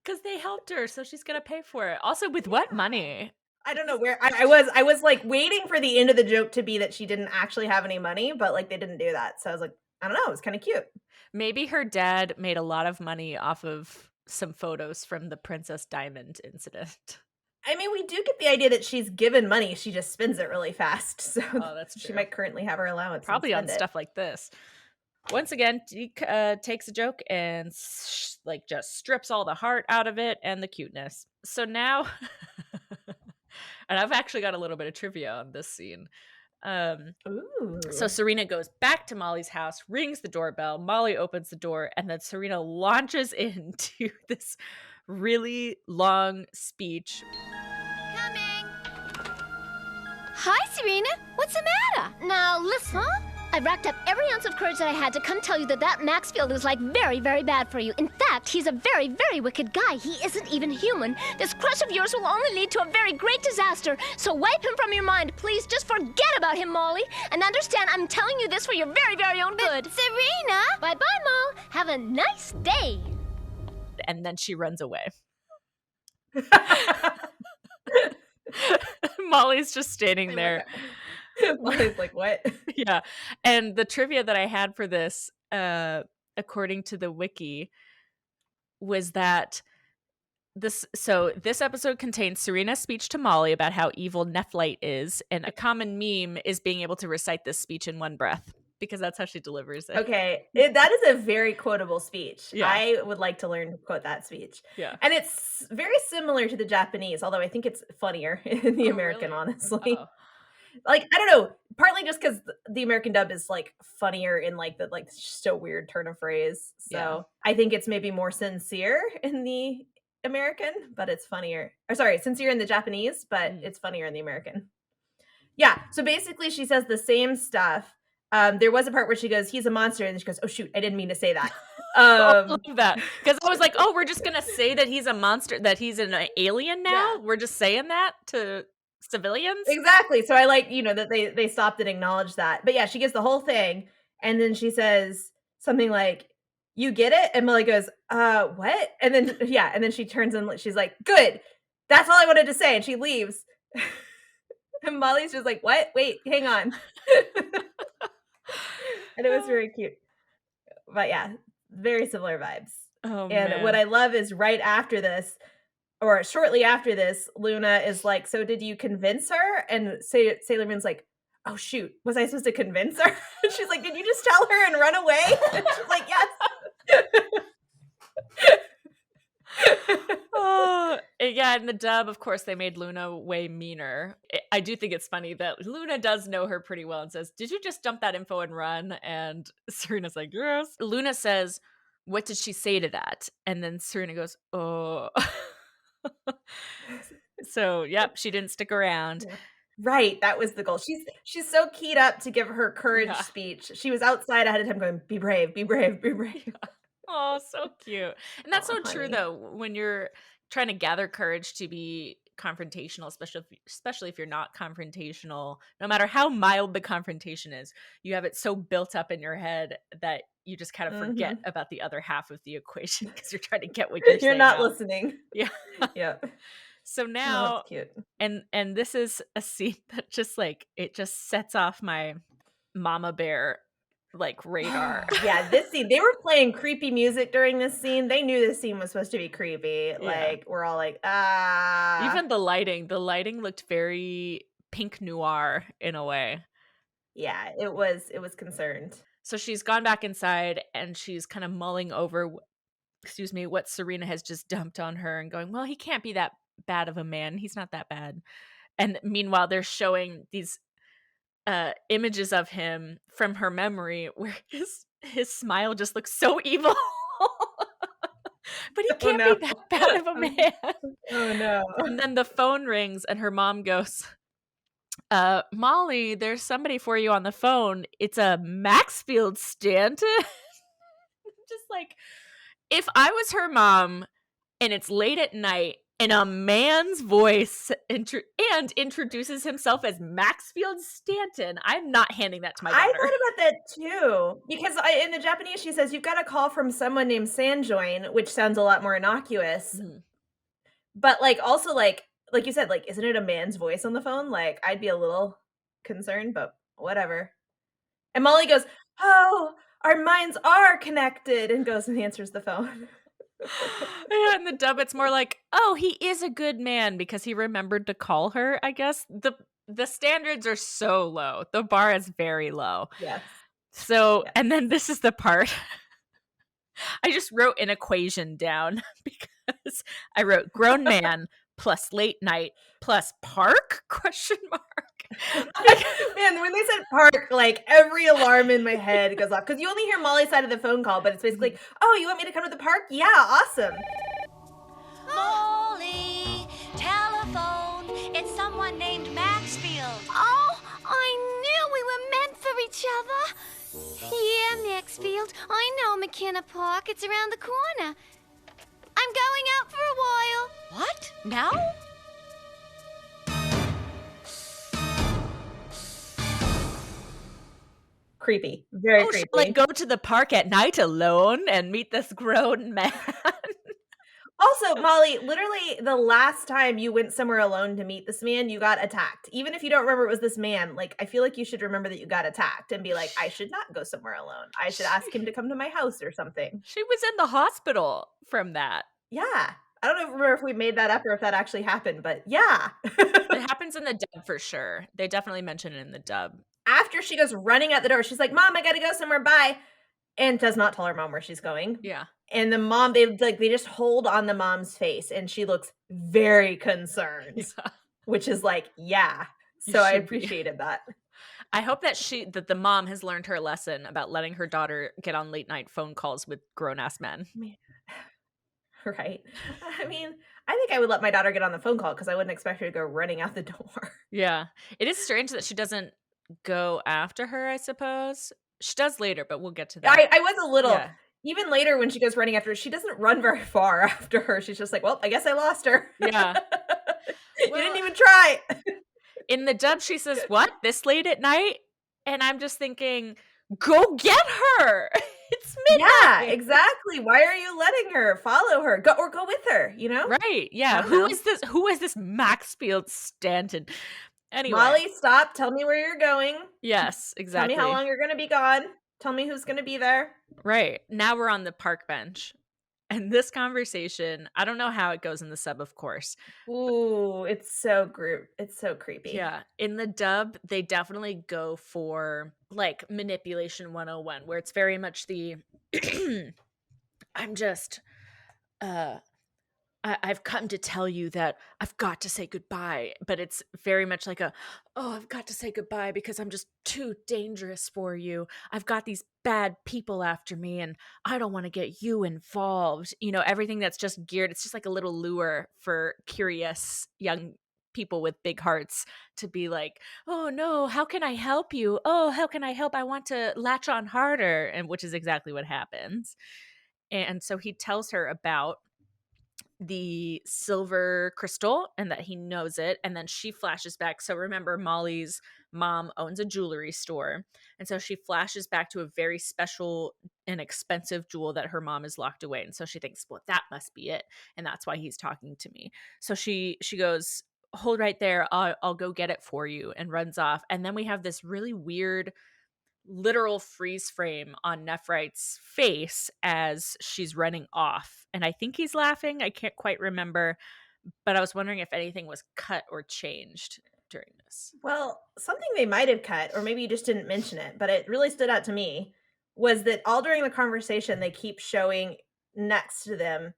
Because they helped her, so she's going to pay for it. Also, with what money? I don't know where I was like waiting for the end of the joke to be that she didn't actually have any money, but like they didn't do that. So I was like, I don't know. It was kind of cute. Maybe her dad made a lot of money off of some photos from the Princess Diamond incident. I mean, we do get the idea that she's given money. She just spends it really fast. So that's true. She might currently have her allowance. Probably on stuff like this. Once again, DiC takes a joke and just strips all the heart out of it and the cuteness. So now, and I've actually got a little bit of trivia on this scene. So Serena goes back to Molly's house, rings the doorbell. Molly opens the door, and then Serena launches into this really long speech. Coming. Hi, Serena. What's the matter? Now, listen. Huh? I racked up every ounce of courage that I had to come tell you that Maxfield is like very, very bad for you. In fact, he's a very, very wicked guy. He isn't even human. This crush of yours will only lead to a very great disaster. So wipe him from your mind, please. Just forget about him, Molly. And understand, I'm telling you this for your very, very own good. Serena! Bye-bye, Mo. Have a nice day. And then she runs away. Molly's just standing there. Molly's like, what? Yeah. And the trivia that I had for this, according to the wiki, was that this episode contains Serena's speech to Molly about how evil Nephrite is, and a common meme is being able to recite this speech in one breath, because that's how she delivers it. Okay. That is a very quotable speech. Yeah. I would like to learn to quote that speech. Yeah. And it's very similar to the Japanese, although I think it's funnier in the American, really? honestly. Uh-oh. Like, I don't know, partly just because the American dub is like funnier in like the so weird turn of phrase. So yeah. I think it's maybe more sincere in the American, but it's funnier. Or sorry, sincere in the Japanese, but it's funnier in the American. Yeah. So basically she says the same stuff. There was a part where she goes, he's a monster. And she goes, oh shoot, I didn't mean to say that. I love that. Because I was like, oh, we're just going to say that he's a monster, that he's an alien now? Yeah. We're just saying that to civilians? Exactly. So I like, that they stopped and acknowledged that. But yeah, she gets the whole thing. And then she says something like, you get it? And Molly goes, what? And then she turns and she's like, good. That's all I wanted to say. And she leaves. And Molly's just like, what? Wait, hang on. And it was very cute. But yeah, very similar vibes. Oh, and man. What I love is right after this, or shortly after this, Luna is like, so did you convince her? And Sailor Moon's like, oh shoot, was I supposed to convince her? And she's like, did you just tell her and run away? And she's like, yes. Yeah, in the dub, of course, they made Luna way meaner. I do think it's funny that Luna does know her pretty well and says, "Did you just dump that info and run?" And Serena's like, "Yes." Luna says, "What did she say to that?" And then Serena goes, "Oh." So, yep, she didn't stick around. Yeah. Right, that was the goal. She's so keyed up to give her courage speech. She was outside ahead of time going, "Be brave, be brave, be brave." Yeah. Oh, so cute. And that's so true, though, when you're trying to gather courage to be confrontational, especially if you're not confrontational, no matter how mild the confrontation is, you have it so built up in your head that you just kind of forget about the other half of the equation because you're trying to get what you're saying not out. listening. Yeah. Yep. So now, cute. and this is a scene that just like, it just sets off my mama bear like radar. Yeah, this scene, they were playing creepy music during this scene. They knew this scene was supposed to be creepy. Yeah. Like, we're all like, ah. Even the lighting looked very pink noir in a way. Yeah, it was concerned. So she's gone back inside and she's kind of mulling over, what Serena has just dumped on her and going, well, he can't be that bad of a man. He's not that bad. And meanwhile, they're showing these images of him from her memory where his smile just looks so evil. But he can't be that bad of a man. Oh no. And then the phone rings and her mom goes, Molly, there's somebody for you on the phone. It's a Maxfield Stanton. Just like, if I was her mom and it's late at night and a man's voice introduces himself as Maxfield Stanton, I'm not handing that to my daughter. I thought about that too. Because in the Japanese, she says, you've got a call from someone named Sanjoin, which sounds a lot more innocuous. Mm-hmm. But like, also like you said, like, isn't it a man's voice on the phone? Like, I'd be a little concerned, but whatever. And Molly goes, oh, our minds are connected, and goes and answers the phone. Yeah, in the dub, it's more like, oh, he is a good man because he remembered to call her, I guess. The standards are so low. The bar is very low. Yes. So, yes. And then this is the part. I just wrote an equation down because I wrote grown man plus late night plus park ? Man, when they said park, like every alarm in my head goes off because you only hear Molly's side of the phone call, but it's basically like, oh, you want me to come to the park? Yeah, awesome. Molly, telephone. It's someone named Maxfield. Oh, I knew we were meant for each other. Yeah, Maxfield. I know McKenna Park. It's around the corner. I'm going out for a while. What? Now? Creepy. Very creepy. Like, go to the park at night alone and meet this grown man. Also, Molly, literally the last time you went somewhere alone to meet this man, you got attacked. Even if you don't remember it was this man, like, I feel like you should remember that you got attacked and be like, I should not go somewhere alone. I should ask him to come to my house or something. She was in the hospital from that. Yeah. I don't remember if we made that up or if that actually happened, but yeah. It happens in the dub for sure. They definitely mention it in the dub. After she goes running out the door, she's like, Mom, I gotta go somewhere, bye. And does not tell her mom where she's going. Yeah. And the mom, they just hold on the mom's face and she looks very concerned, which is like, yeah. So I appreciated that. I hope that the mom has learned her lesson about letting her daughter get on late night phone calls with grown-ass men. Right. I mean, I think I would let my daughter get on the phone call because I wouldn't expect her to go running out the door. Yeah. It is strange that she doesn't go after her, I suppose. She does later, but we'll get to that. I was a little... Yeah. Even later when she goes running after her, she doesn't run very far after her. She's just like, well, I guess I lost her. Yeah. You didn't even try. In the dub, she says, what? This late at night? And I'm just thinking, go get her. It's midnight. Yeah, exactly. Why are you letting her? Follow her. Go with her, you know? Right. Yeah. Who is this Maxfield Stanton? Anyway. Molly, stop. Tell me where you're going. Yes, exactly. Tell me how long you're going to be gone. Tell me who's going to be there. Right. Now we're on the park bench. And this conversation, I don't know how it goes in the sub, of course. Ooh, it's so creepy. Yeah. In the dub, they definitely go for like manipulation 101, where it's very much the I'm I've come to tell you that I've got to say goodbye. But it's very much like I've got to say goodbye because I'm just too dangerous for you. I've got these bad people after me and I don't want to get you involved. Everything that's just geared, it's just like a little lure for curious young people with big hearts to be like, oh no, how can I help you? Oh, how can I help? I want to latch on harder. And which is exactly what happens. And so he tells her about the silver crystal and that he knows it. And then she flashes back. So remember, Molly's mom owns a jewelry store. And so she flashes back to a very special and expensive jewel that her mom is locked away. And so she thinks, well, that must be it. And that's why he's talking to me. So she goes, hold right there. I'll go get it for you, and runs off. And then we have this really weird literal freeze frame on Nephrite's face as she's running off. And I think he's laughing. I can't quite remember. But I was wondering if anything was cut or changed during this. Well, something they might have cut, or maybe you just didn't mention it, but it really stood out to me, was that all during the conversation, they keep showing next to them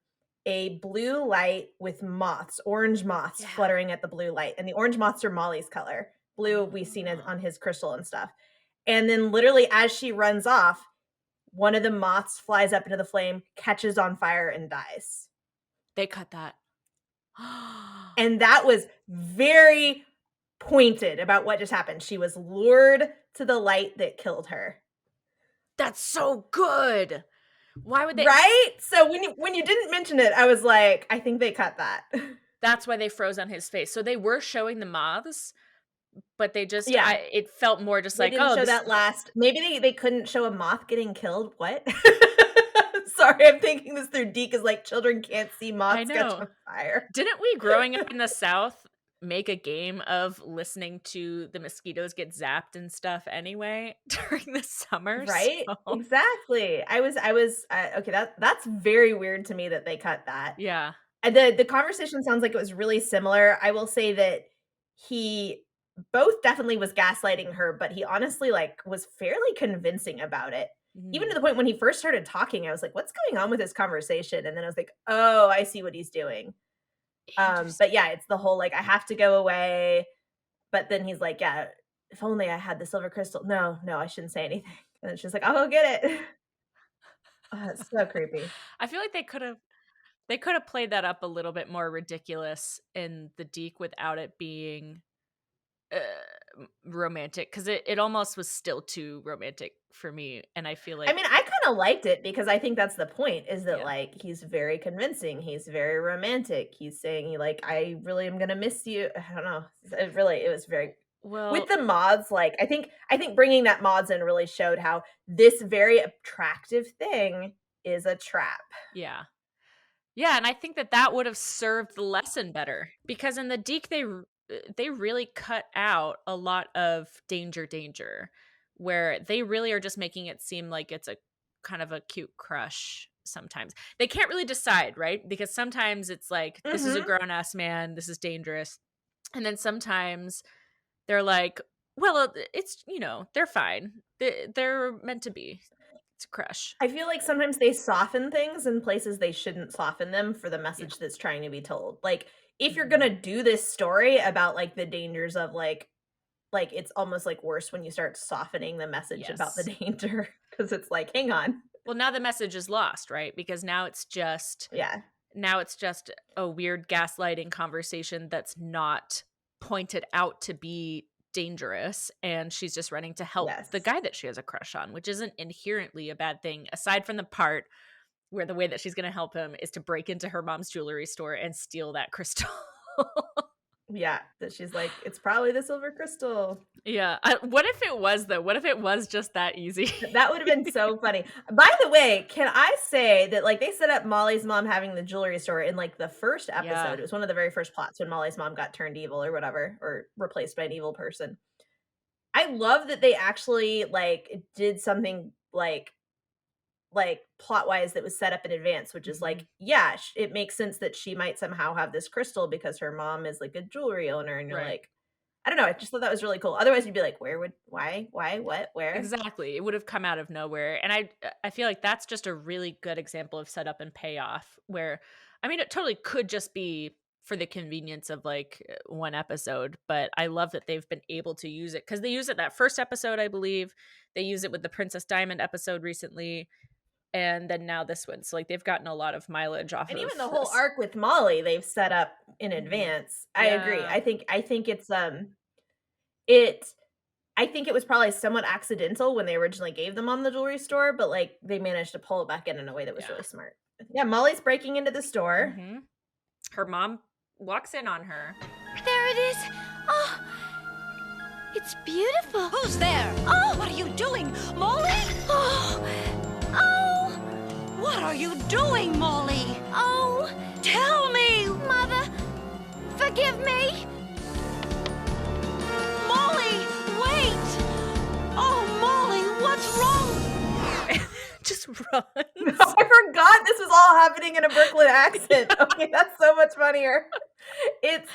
a blue light with moths, orange moths fluttering at the blue light. And the orange moths are Molly's color. Blue, we've seen it on his crystal and stuff. And then literally as she runs off, one of the moths flies up into the flame, catches on fire, and dies. They cut that. And that was very pointed about what just happened. She was lured to the light that killed her. That's so good. Why would they? Right? So when you didn't mention it, I was like, I think they cut that. That's why they froze on his face. So they were showing the moths, but they just, it felt more just they like, didn't show that last. Maybe they couldn't show a moth getting killed. What? Sorry, I'm thinking this through DiC is like children can't see moths catch on fire. Didn't we growing up in the South make a game of listening to the mosquitoes get zapped and stuff anyway during the summer? Right? So. Exactly. I was okay, that's very weird to me that they cut that. Yeah. And the conversation sounds like it was really similar. I will say that he both definitely was gaslighting her, but he honestly was fairly convincing about it. Even to the point when he first started talking, I was like, what's going on with this conversation? And then I was like, oh, I see what he's doing. But yeah, it's the whole I have to go away. But then he's like, yeah, if only I had the silver crystal. No, I shouldn't say anything. And it's just like, I'll go get it. Oh, it's so creepy. I feel like they could have played that up a little bit more ridiculous in the DiC without it being romantic, because it almost was still too romantic for me. And I feel like, I mean, I kind of liked it because I think that's the point, is that he's very convincing, he's very romantic, he's saying I really am gonna miss you. I don't know, it was very well with the moths. I think bringing that moths in really showed how this very attractive thing is a trap. Yeah, and I think that would have served the lesson better, because in the DiC they really cut out a lot of danger, where they really are just making it seem like it's a kind of a cute crush. Sometimes they can't really decide, right? Because sometimes it's like, this is a grown-ass man, this is dangerous. And then sometimes they're like, well, it's, they're fine. They're meant to be. It's a crush. I feel like sometimes they soften things in places they shouldn't soften them for the message that's trying to be told. If you're gonna do this story about the dangers of it's almost worse when you start softening the message about the danger, because it's hang on. Well, now the message is lost, right? Because now it's just a weird gaslighting conversation that's not pointed out to be dangerous, and she's just running to help the guy that she has a crush on, which isn't inherently a bad thing, aside from the part where the way that she's going to help him is to break into her mom's jewelry store and steal that crystal. Yeah, that she's like, it's probably the silver crystal. Yeah. What if it was, though? What if it was just that easy? That would have been so funny. By the way, can I say that they set up Molly's mom having the jewelry store in the first episode. Yeah. It was one of the very first plots when Molly's mom got turned evil or whatever, or replaced by an evil person. I love that they actually did something plot wise that was set up in advance, which is it makes sense that she might somehow have this crystal because her mom is a jewelry owner, and you're I don't know, I just thought that was really cool. Otherwise you'd be why, what, where? Exactly. It would have come out of nowhere. And I feel like that's just a really good example of setup and payoff, where I mean, it totally could just be for the convenience of like one episode, but I love that they've been able to use it because they use it that first episode, I believe. They use it with the Princess Diamond episode recently, and then now this one. So like they've gotten a lot of mileage off And of even the whole this. arc with Molly, they've set up in advance. I agree. I think it's I think it was probably somewhat accidental when they originally gave them on the jewelry store, but like they managed to pull it back in a way that was really smart. Yeah, Molly's breaking into the store. Her mom walks in on her. There it is. Oh, it's beautiful. Who's there? Oh, What are you doing, Molly? oh, What are you doing, Molly? oh, Tell me! Mother, forgive me. Molly, wait! Oh, Molly, what's wrong? Just run. I forgot this was all happening in a Brooklyn accent. Okay, that's so much funnier. It's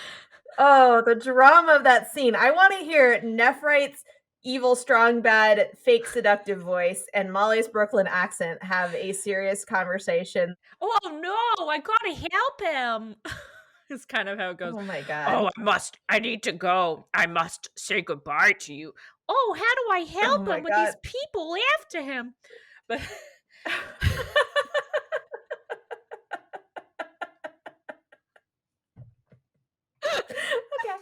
the drama of that scene. I want to hear Nephrite's evil, strong, bad, fake seductive voice and Molly's Brooklyn accent have a serious conversation. Oh no, I gotta help him. It's kind of how it goes. Oh my god. Oh, I need to go. I must say goodbye to you. Oh, how do I help him with these people after him? But Okay.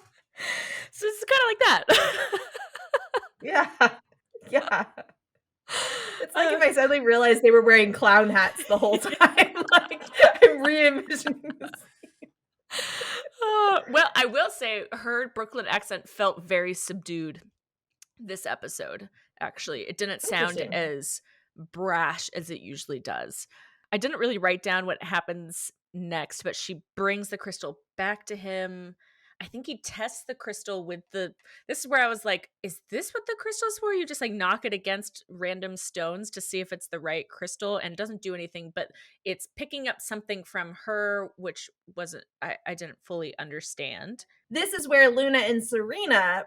So it's kind of like that. Yeah. It's like if I suddenly realized they were wearing clown hats the whole time. Like I'm re-envisioning this. Well, I will say her Brooklyn accent felt very subdued this episode, actually. It didn't sound as brash as it usually does. I didn't really write down what happens next, but she brings the crystal back to him. I think he tests the crystal with this is where I was like, is this what the crystal's for? You just like knock it against random stones to see if it's the right crystal, and it doesn't do anything, but it's picking up something from her, which wasn't, I didn't fully understand. This is where Luna and Serena,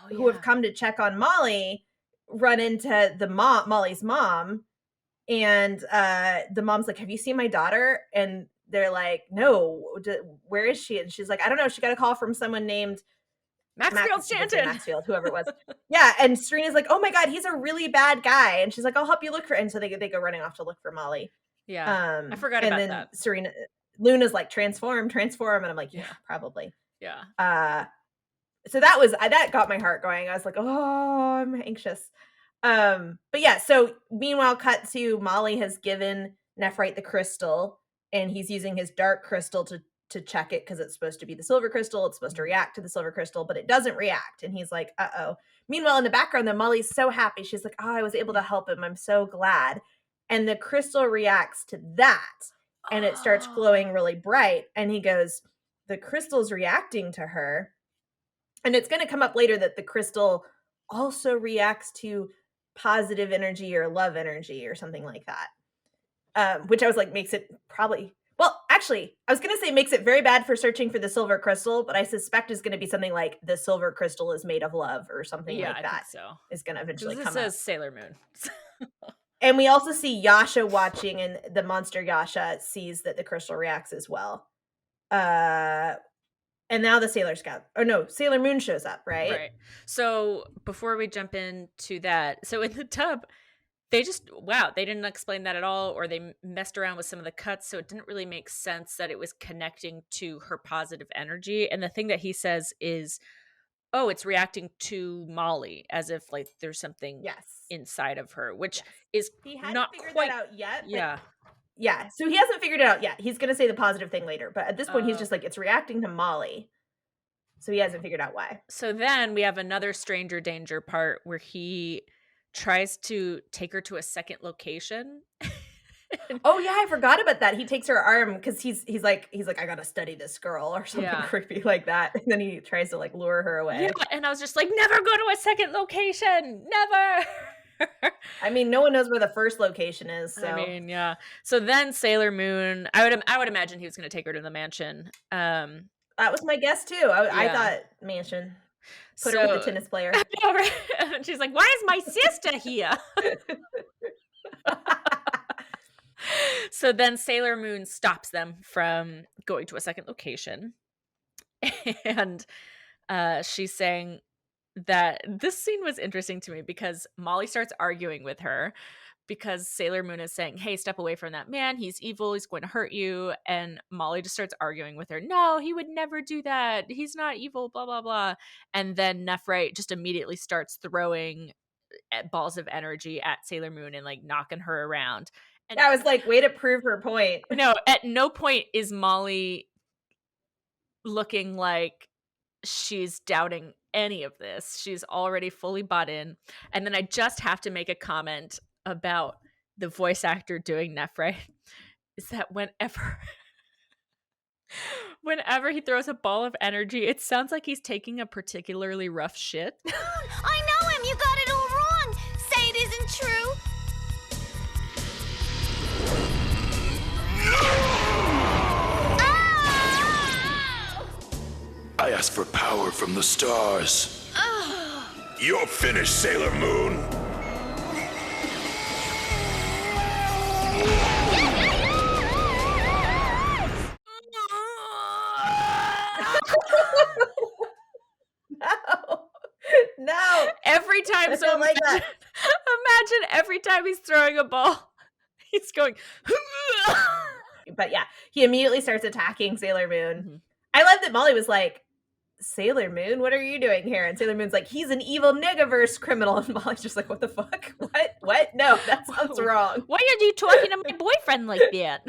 who have come to check on Molly, run into Molly's mom, and the mom's like, have you seen my daughter? And they're like, no, where is she? And she's like, I don't know. She got a call from someone named Maxfield, whoever it was. Yeah. And Serena's like, oh my God, he's a really bad guy. And she's like, I'll help you look for it. And so they go running off to look for Molly. Yeah. I forgot about that. Luna's like, transform. And I'm like, yeah, probably. Yeah. So that got my heart going. I was like, oh, I'm anxious. But yeah, so meanwhile, cut to Molly has given Nephrite the crystal, and he's using his dark crystal to check it because it's supposed to be the silver crystal. It's supposed to react to the silver crystal, but it doesn't react. And he's like, uh-oh. Meanwhile, in the background, though, Molly's so happy. She's like, oh, I was able to help him. I'm so glad. And the crystal reacts to that, and it starts glowing really bright. And he goes, the crystal's reacting to her. And it's going to come up later that the crystal also reacts to positive energy or love energy or something like that. Which I was like, makes it probably, well, actually, I was going to say makes it very bad for searching for the silver crystal, but I suspect is going to be something like the silver crystal is made of love or something like that. I think so. Is going to eventually come up. This says Sailor Moon. And we also see Yasha watching, and the monster Yasha sees that the crystal reacts as well. And now the Sailor Moon shows up, right? Right. So before we jump into that, so in the tub, they didn't explain that at all, or they messed around with some of the cuts, so it didn't really make sense that it was connecting to her positive energy. And the thing that he says is, oh, it's reacting to Molly, as if like there's something inside of her, which is he hadn't not figured quite that out yet. Yeah. So he hasn't figured it out yet. He's going to say the positive thing later, but at this point, he's just like, it's reacting to Molly. So he hasn't figured out why. So then we have another stranger danger part where he tries to take her to a second location. Oh yeah, I forgot about that. He takes her arm because he's like I gotta study this girl or something creepy like that, and then he tries to like lure her away. Yeah, and I was just like, never go to a second location, never. I mean, no one knows where the first location is. So. I mean, yeah. So then Sailor Moon, I would imagine he was going to take her to the mansion. That was my guess too. I thought mansion. Put her with the tennis player. And she's like, why is my sister here? So then Sailor Moon stops them from going to a second location. And she's saying that this scene was interesting to me because Molly starts arguing with her because Sailor Moon is saying, hey, step away from that man. He's evil. He's going to hurt you. And Molly just starts arguing with her. No, he would never do that. He's not evil, blah, blah, blah. And then Nephrite just immediately starts throwing balls of energy at Sailor Moon and like knocking her around. And I was like, way to prove her point. No, at no point is Molly looking like she's doubting any of this. She's already fully bought in. And then I just have to make a comment about the voice actor doing Nephrite is that whenever he throws a ball of energy, it sounds like he's taking a particularly rough shit. I know him! You got it all wrong! Say it isn't true! I asked for power from the stars. You're finished, Sailor Moon. No. Every time, I don't like that. Imagine every time he's throwing a ball, he's going. But yeah, he immediately starts attacking Sailor Moon. Mm-hmm. I love that Molly was like, Sailor Moon, what are you doing here? And Sailor Moon's like, he's an evil negaverse criminal. And Molly's just like, what the fuck? What? No, that sounds wrong. Why are you talking to my boyfriend like that?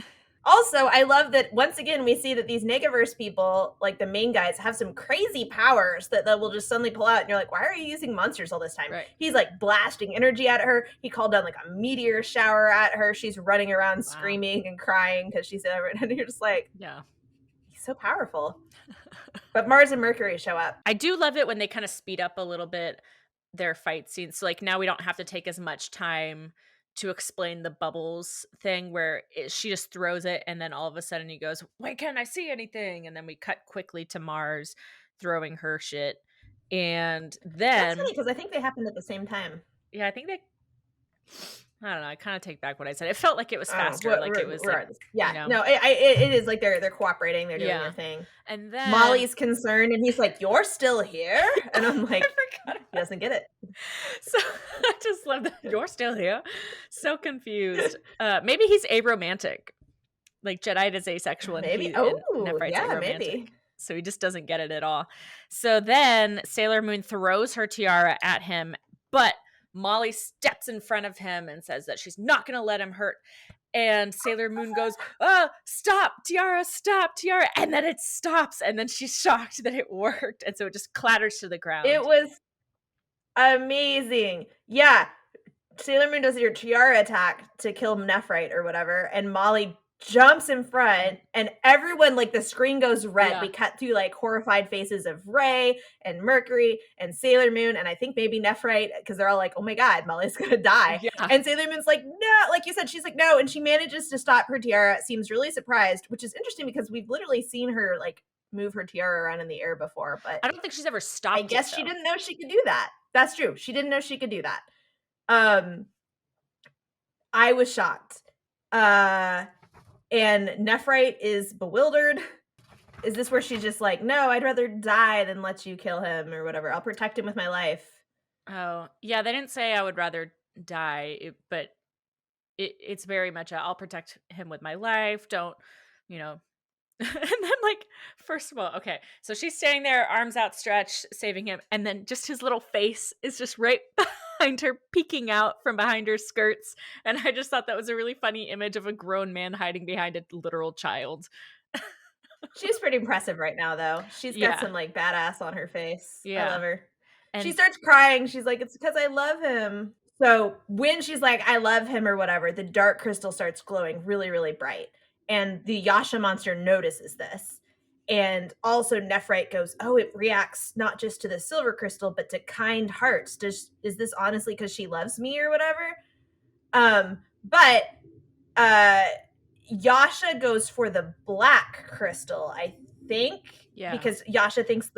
Also, I love that once again, we see that these negaverse people, like the main guys, have some crazy powers that will just suddenly pull out. And you're like, why are you using monsters all this time? Right. He's like blasting energy at her. He called down like a meteor shower at her. She's running around screaming and crying because she's over it. And you're just like, yeah, he's so powerful. But Mars and Mercury show up. I do love it when they kind of speed up a little bit their fight scenes. So like now we don't have to take as much time to explain the bubbles thing where she just throws it and then all of a sudden he goes, why can't I see anything? And then we cut quickly to Mars throwing her shit. And then that's funny because I think they happened at the same time. Yeah, I think I don't know. I kind of take back what I said. It felt like it was faster. Yeah, you know. No, it is like they're cooperating. They're doing their thing. And then Molly's concerned, and he's like, "You're still here," and I'm like, he doesn't get it. So I just love that you're still here. So confused. Maybe he's aromantic. Like Jedi is asexual, and maybe. Nephrite's aromantic. Maybe. So he just doesn't get it at all. So then Sailor Moon throws her tiara at him, but Molly steps in front of him and says that she's not going to let him hurt. And Sailor Moon goes, oh, stop, tiara, stop, tiara. And then it stops. And then she's shocked that it worked. And so it just clatters to the ground. It was amazing. Yeah. Sailor Moon does your tiara attack to kill Nephrite or whatever. And Molly jumps in front and everyone, like the screen goes red. Yeah. We cut through like horrified faces of Ray and Mercury and Sailor Moon and I think maybe Nephrite because they're all like, oh my god, Molly's gonna die. Yeah. And Sailor Moon's like, no, like you said, she's like, no, and she manages to stop her tiara, seems really surprised, which is interesting because we've literally seen her like move her tiara around in the air before, but I don't think she's ever stopped. I guess she didn't know she could do that. That's true. She didn't know she could do that. I was shocked. And Nephrite is bewildered. Is this where she's just like, no, I'd rather die than let you kill him or whatever. I'll protect him with my life. Oh, yeah. They didn't say I would rather die, but it's very much I'll protect him with my life. Don't, you know. And then like, first of all, okay. So she's standing there, arms outstretched, saving him. And then just his little face is just right behind her, peeking out from behind her skirts. And I just thought that was a really funny image of a grown man hiding behind a literal child. She's pretty impressive right now, though. She's got some like badass on her face. Yeah. I love her. And she starts crying. She's like, it's because I love him. So when she's like, I love him or whatever, the dark crystal starts glowing really, really bright. And the Yasha monster notices this. And also Nephrite goes, oh, it reacts not just to the silver crystal, but to kind hearts. Is this honestly because she loves me or whatever? But Yasha goes for the black crystal, I think. Yeah. Because Yasha thinks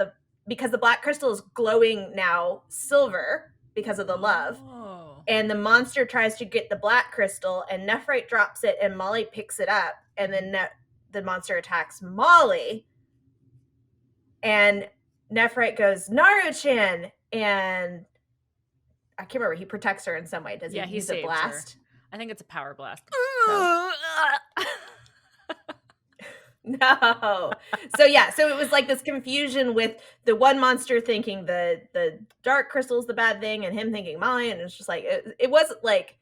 because the black crystal is glowing now silver because of the love. Oh. and the monster tries to get the black crystal, and Nephrite drops it, and Molly picks it up, and then the monster attacks Molly, and Nephrite goes, Naru-chan, and I can't remember, he protects her in some way. Does he use a blast? Her. I think it's a power blast. No. So it was like this confusion with the one monster thinking the dark crystal is the bad thing and him thinking Molly, and it's just like it wasn't like,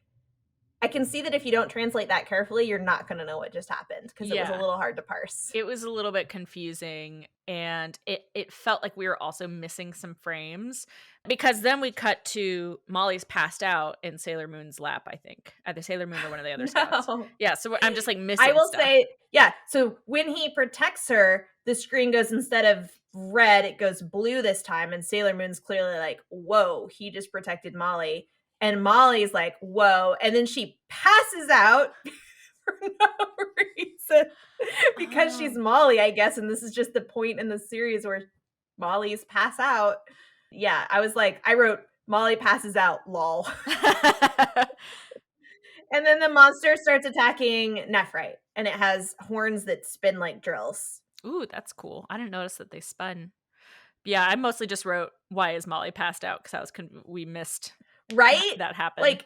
I can see that if you don't translate that carefully, you're not going to know what just happened, because it was a little hard to parse. It was a little bit confusing, and it felt like we were also missing some frames, because then we cut to Molly's passed out in Sailor Moon's lap, I think. Either Sailor Moon or one of the other scouts. Yeah, so I'm just like missing I will stuff. say, so when he protects her, the screen goes, instead of red, it goes blue this time, and Sailor Moon's clearly like, whoa, he just protected Molly. And Molly's like, whoa. And then she passes out for no reason because she's Molly, I guess. And this is just the point in the series where Molly's pass out. Yeah, I was like, I wrote, Molly passes out, lol. And then the monster starts attacking Nephrite, and it has horns that spin like drills. Ooh, that's cool. I didn't notice that they spun. Yeah, I mostly just wrote, why is Molly passed out? Because we missed... Right? That happened. Like,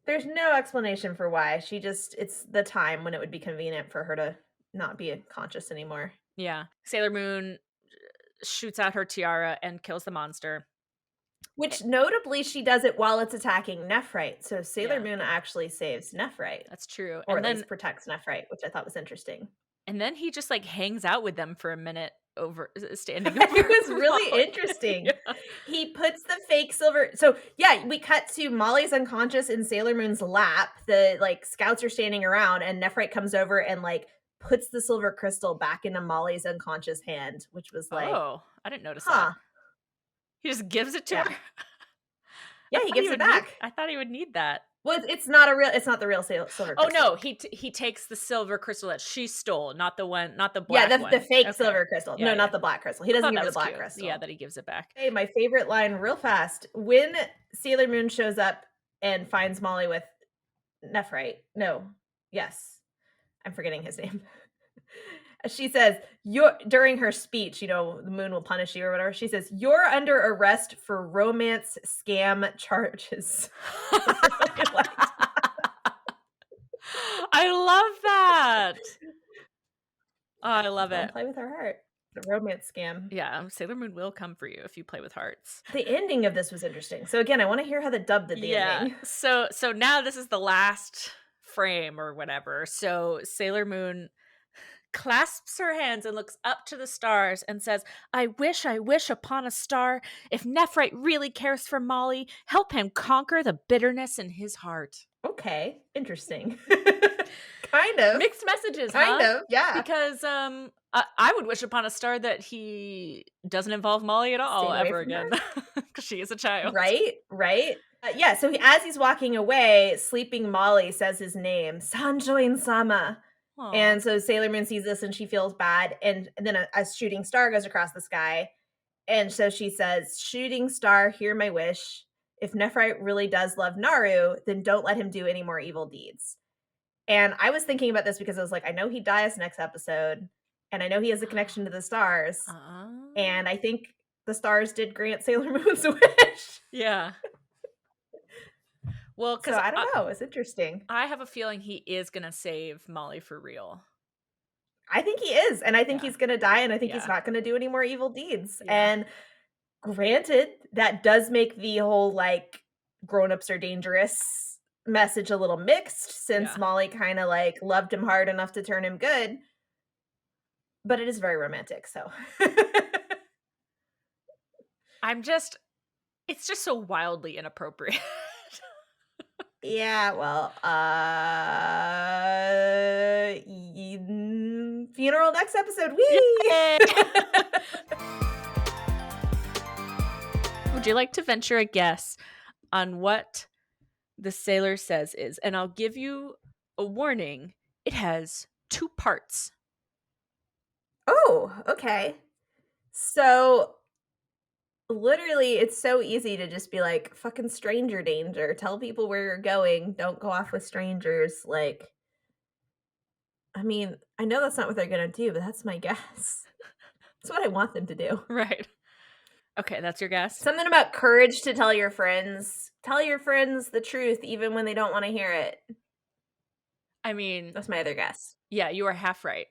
there's no explanation for why. It's the time when it would be convenient for her to not be conscious anymore. Yeah. Sailor Moon shoots out her tiara and kills the monster. Which, notably, she does it while it's attacking Nephrite. So Sailor Moon actually saves Nephrite. That's true. Or at least protects Nephrite, which I thought was interesting. And then he just, like, hangs out with them for a minute. Standing over. It was really interesting. Yeah. He puts the fake silver. So we cut to Molly's unconscious in Sailor Moon's lap. The like scouts are standing around, and Nephrite comes over and like puts the silver crystal back into Molly's unconscious hand, which was like, oh, I didn't notice that. He just gives it to her. Yeah, he gives it back. I thought he would need that. Well, it's not the real silver crystal. Oh no, he takes the silver crystal that she stole, not the black one. The fake silver crystal. No, not the black crystal. He doesn't give her the black crystal. Yeah, that he gives it back. Hey, my favorite line, real fast. When Sailor Moon shows up and finds Molly with Nephrite. I'm forgetting his name. She says, during her speech, the moon will punish you or whatever. She says, you're under arrest for romance scam charges. I love that. Oh, I love it. Play with her heart. The romance scam. Yeah, Sailor Moon will come for you if you play with hearts. The ending of this was interesting. So again, I want to hear how the dub did the ending. So now this is the last frame or whatever. So Sailor Moon clasps her hands and looks up to the stars and says, I wish upon a star. If Nephrite really cares for Molly, help him conquer the bitterness in his heart. Okay, interesting. Kind of. Mixed messages, Kind of, yeah. Because I would wish upon a star that he doesn't involve Molly at all ever again. Because she is a child. Right? So as he's walking away, sleeping Molly says his name, Sanjoin-sama. Aww. And so Sailor Moon sees this and she feels bad. And then a shooting star goes across the sky. And so she says, shooting star, hear my wish. If Nephrite really does love Naru, then don't let him do any more evil deeds. And I was thinking about this because I was like, I know he dies next episode. And I know he has a connection to the stars. And I think the stars did grant Sailor Moon's wish. Yeah. Well, because I don't know. It's interesting. I have a feeling he is going to save Molly for real. I think he is. And I think he's going to die. And I think he's not going to do any more evil deeds. Yeah. And granted, that does make the whole, like, grown-ups are dangerous message a little mixed, since Molly kind of, like, loved him hard enough to turn him good. But it is very romantic, so. It's just so wildly inappropriate. Yeah, well, funeral next episode. Whee! Would you like to venture a guess on what the sailor says is? And I'll give you a warning. It has 2 parts. Oh, okay. So literally, it's so easy to just be like, fucking stranger danger. Tell people where you're going. Don't go off with strangers. Like, I mean, I know that's not what they're going to do, but that's my guess. That's what I want them to do. Right. Okay, that's your guess? Something about courage to tell your friends. Tell your friends the truth even when they don't want to hear it. I mean, that's my other guess. Yeah, you are half right.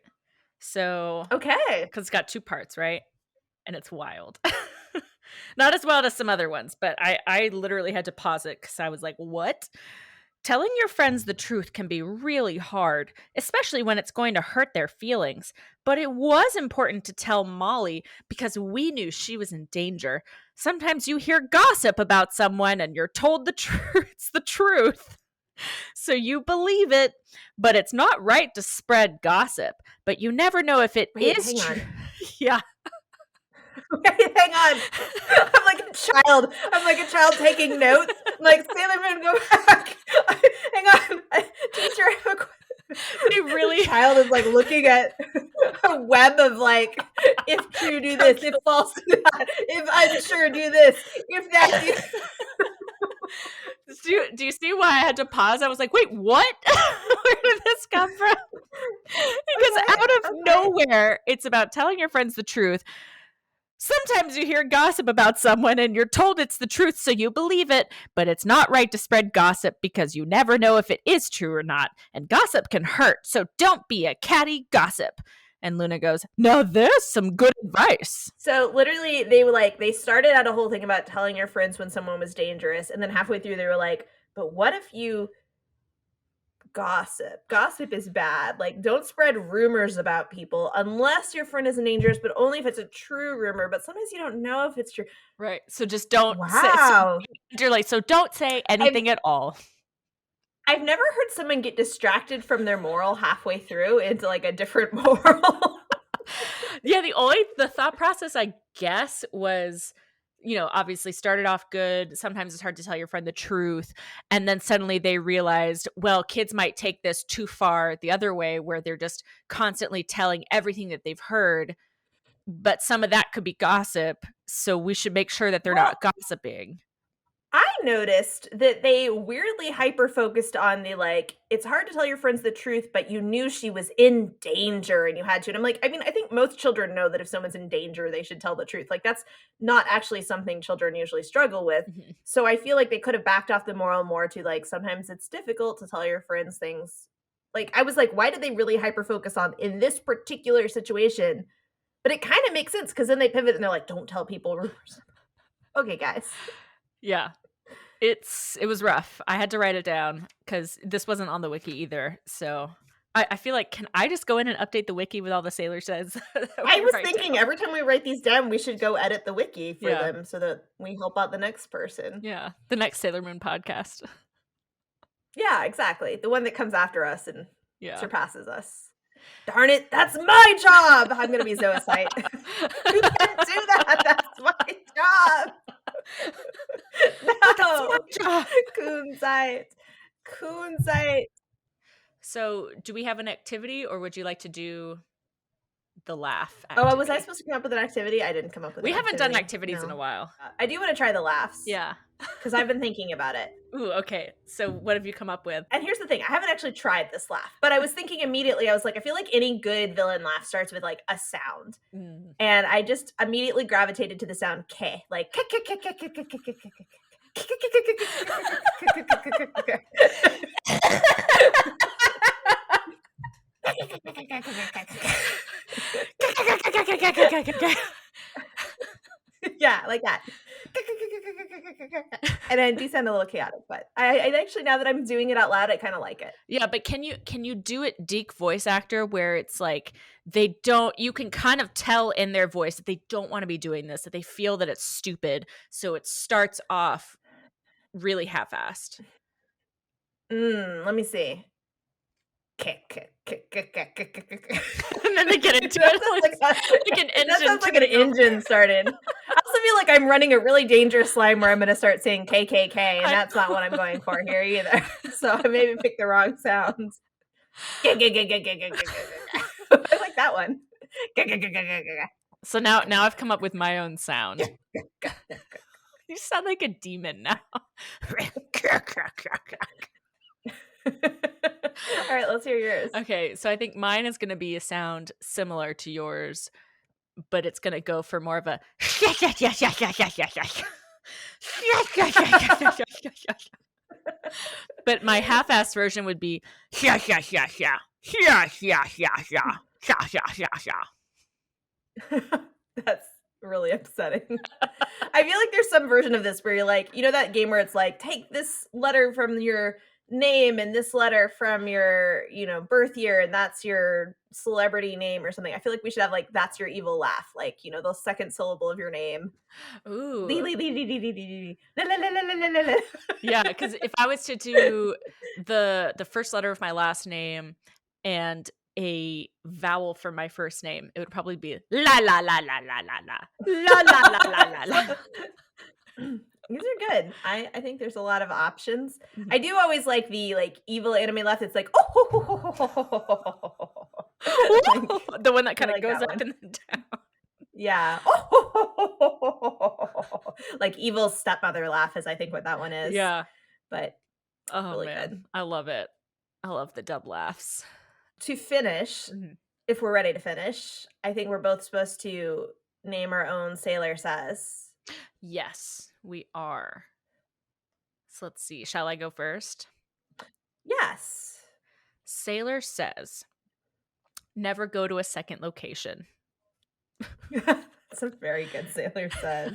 So, okay. Because it's got 2 parts, right? And it's wild. Not as wild as some other ones, but I literally had to pause it because I was like, what? Telling your friends the truth can be really hard, especially when it's going to hurt their feelings. But it was important to tell Molly because we knew she was in danger. Sometimes you hear gossip about someone and you're told the truth. It's the truth. So you believe it, but it's not right to spread gossip. But you never know if it is true. Yeah. Wait, hang on. I'm like a child. I'm like a child taking notes. I'm like, Sailor Moon, go back. Hang on. Teacher, I have a question. They really child is like looking at a web of like, if true, do this. If false, do that. If unsure, do this. If that, do you see why I had to pause? I was like, wait, what? Where did this come from? Because out of nowhere, it's about telling your friends the truth. Sometimes you hear gossip about someone and you're told it's the truth, so you believe it, but it's not right to spread gossip because you never know if it is true or not, and gossip can hurt, so don't be a catty gossip. And Luna goes, now there's some good advice. So literally they started out a whole thing about telling your friends when someone was dangerous, and then halfway through they were like, but what if you gossip? Gossip is bad. Like, don't spread rumors about people unless your friend is dangerous, but only if it's a true rumor. But sometimes you don't know if it's true. Right. So just don't wow. So don't say anything at all. I've never heard someone get distracted from their moral halfway through into like a different moral. Yeah, the thought process, I guess, was, obviously started off good. Sometimes it's hard to tell your friend the truth. And then suddenly they realized, well, kids might take this too far the other way where they're just constantly telling everything that they've heard. But some of that could be gossip. So we should make sure that they're not gossiping. I noticed that they weirdly hyper-focused on the, like, it's hard to tell your friends the truth, but you knew she was in danger and you had to. And I'm like, I mean, I think most children know that if someone's in danger, they should tell the truth. Like, that's not actually something children usually struggle with. Mm-hmm. So I feel like they could have backed off the moral more to, like, sometimes it's difficult to tell your friends things. Like, I was like, why did they really hyper-focus on in this particular situation? But it kind of makes sense because then they pivot and they're like, don't tell people rumors. Okay, guys. Yeah. It was rough. I had to write it down because this wasn't on the wiki either. So I feel like, can I just go in and update the wiki with all the Sailor Says? I was thinking down? Every time we write these down, we should go edit the wiki for them so that we help out the next person. Yeah. The next Sailor Moon podcast. Yeah, exactly. The one that comes after us and surpasses us. Darn it, that's my job! I'm going to be Zoisite. You can't do that! That's my job! No! Kunzite. So, do we have an activity, or would you like to do the laugh activity? Oh, was I supposed to come up with an activity? I didn't come up with We haven't done activities in a while. I do want to try the laughs. Yeah. Because I've been thinking about it. Ooh, okay. So what have you come up with? And here's the thing. I haven't actually tried this laugh, but I was thinking immediately, I was like, I feel like any good villain laugh starts with like a sound. Mm. And I just immediately gravitated to the sound K. Like K. Yeah, like that. And I do sound a little chaotic, but I actually, now that I'm doing it out loud, I kind of like it. Yeah, but can you do it DiC voice actor where it's like you can kind of tell in their voice that they don't want to be doing this, that they feel that it's stupid, so it starts off really half-assed. Let me see. And then they get into it like an engine. That sounds like an engine started. I also feel like I'm running a really dangerous slime where I'm going to start saying KKK, and that's not what I'm going for here either. So I maybe picked the wrong sounds. I like that one. So now I've come up with my own sound. You sound like a demon now. All right, let's hear yours. Okay, so I think mine is going to be a sound similar to yours, but it's going to go for more of a but my half-assed version would be That's really upsetting. I feel like there's some version of this where you're like, you know that game where it's like, take this letter from your name and this letter from your, birth year, and that's your celebrity name or something. I feel like we should have like, that's your evil laugh, like, the second syllable of your name. Ooh. La. Yeah, because if I was to do the first letter of my last name and a vowel for my first name, it would probably be la la la la la la la la la la la la la. These are good. I think there's a lot of options. I do always like the evil anime laugh. It's like the one that kind of goes up and then down. Yeah. Like evil stepmother laugh is I think what that one is. Yeah. But really good. I love it. I love the dub laughs. To finish, if we're ready to finish, I think we're both supposed to name our own Sailor Says. Yes, we are. So let's see. Shall I go first? Yes. Sailor Says, never go to a second location. That's a very good Sailor Says.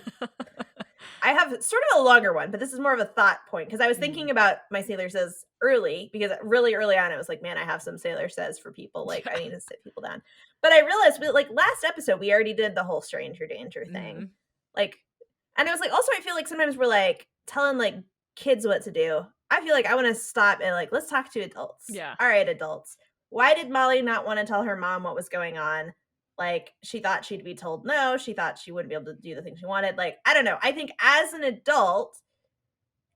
I have sort of a longer one, but this is more of a thought point because I was thinking about my Sailor Says early because really early on I was like, man, I have some Sailor Says for people. Like I need to sit people down. But I realized last episode, we already did the whole stranger danger thing. And I was like, also, I feel like sometimes we're like telling like kids what to do. I feel like I want to stop and like, let's talk to adults. Yeah. All right, adults. Why did Molly not want to tell her mom what was going on? Like, she thought she'd be told no. She thought she wouldn't be able to do the thing she wanted. Like, I don't know. I think as an adult,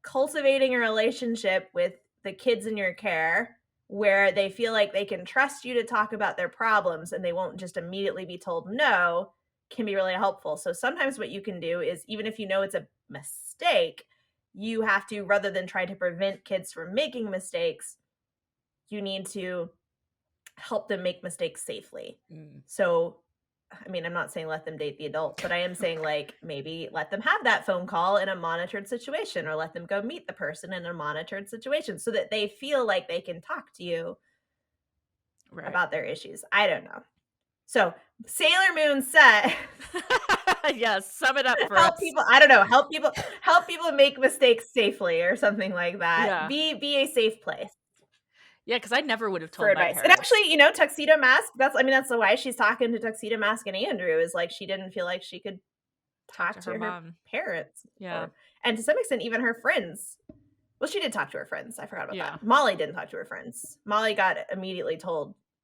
cultivating a relationship with the kids in your care where they feel like they can trust you to talk about their problems and they won't just immediately be told no can be really helpful. So sometimes what you can do is, even if you know it's a mistake, you have to, rather than try to prevent kids from making mistakes, you need to help them make mistakes safely. So, I mean, I'm not saying let them date the adults, but I am saying like maybe let them have that phone call in a monitored situation or let them go meet the person in a monitored situation so that they feel like they can talk to you about their issues. I don't know. So Sailor Moon said, yes, sum it up for help us. people. I don't know. Help people make mistakes safely or something like that. Yeah. Be a safe place. Yeah, because I never would have told For my advice. parents. And actually, Tuxedo Mask, that's why she's talking to Tuxedo Mask and Andrew is like she didn't feel like she could talk to her mom. parents. Yeah. And to some extent, even her friends. Well, she did talk to her friends. I forgot about that. Molly didn't talk to her friends. Molly got immediately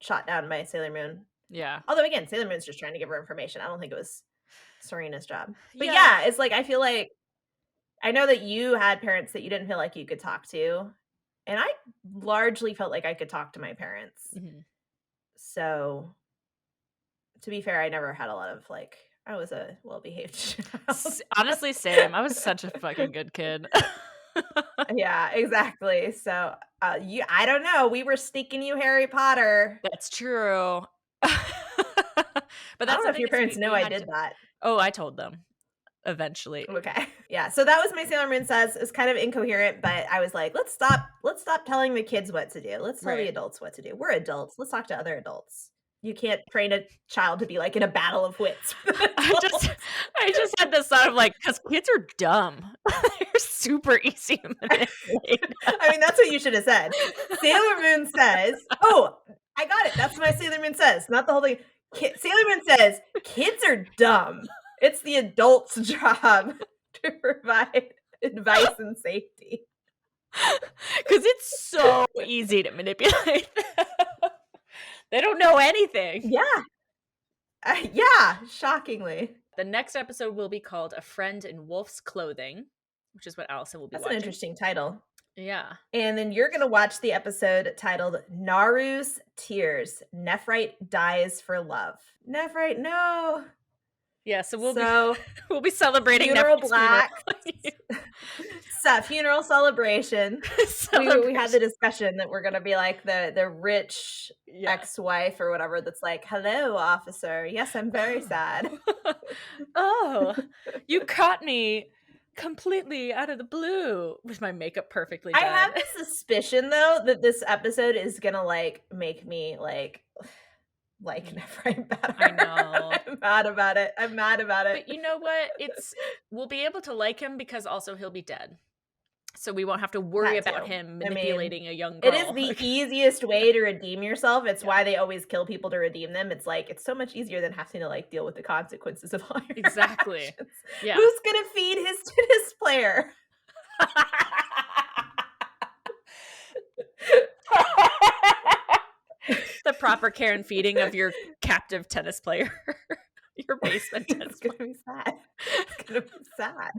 shot down by Sailor Moon. Yeah. Although, again, Sailor Moon's just trying to give her information. I don't think it was Serena's job. But yeah, it's like, I feel like, I know that you had parents that you didn't feel like you could talk to. And I largely felt like I could talk to my parents. Mm-hmm. So, to be fair, I never had a lot of like, I was a well-behaved child. Honestly, same. I was such a fucking good kid. Yeah, exactly. So, I don't know. We were sneaking you Harry Potter. That's true. But I don't know if your parents know I did that. Oh, I told them. Eventually. Okay. Yeah. So that was my Sailor Moon Says. It's kind of incoherent, but I was like, let's stop telling the kids what to do. Let's tell the adults what to do. We're adults. Let's talk to other adults. You can't train a child to be like in a battle of wits. I just had this thought of like, because kids are dumb. They're super easy to manipulate. I mean, that's what you should have said. Sailor Moon says, oh, I got it. That's my Sailor Moon Says. Not the whole thing. Sailor Moon says, kids are dumb. It's the adult's job to provide advice and safety. Because it's so easy to manipulate them. They don't know anything. Yeah. Yeah, shockingly. The next episode will be called A Friend in Wolf's Clothing, which is what Allison will be watching. That's an interesting title. Yeah. And then you're going to watch the episode titled Naru's Tears. Nephrite Dies for Love. Nephrite, no. Yeah, so we'll be celebrating funeral Nephrite's black. funeral. Funeral celebration. We had the discussion that we're gonna be like the rich ex-wife or whatever that's like, hello, officer. Yes, I'm very sad. Oh, you caught me completely out of the blue with my makeup perfectly done. I have a suspicion though that this episode is gonna like make me like Nephrite better. I know. I'm mad about it. But you know what? We'll be able to like him because also he'll be dead. So we won't have to worry about him manipulating a young girl. It is the easiest way to redeem yourself. It's why they always kill people to redeem them. It's like, it's so much easier than having to like deal with the consequences of all your Exactly. actions. Yeah. Who's gonna feed his tennis player? The proper care and feeding of your captive tennis player. Your basement tennis player. It's gonna be sad. It's gonna be sad.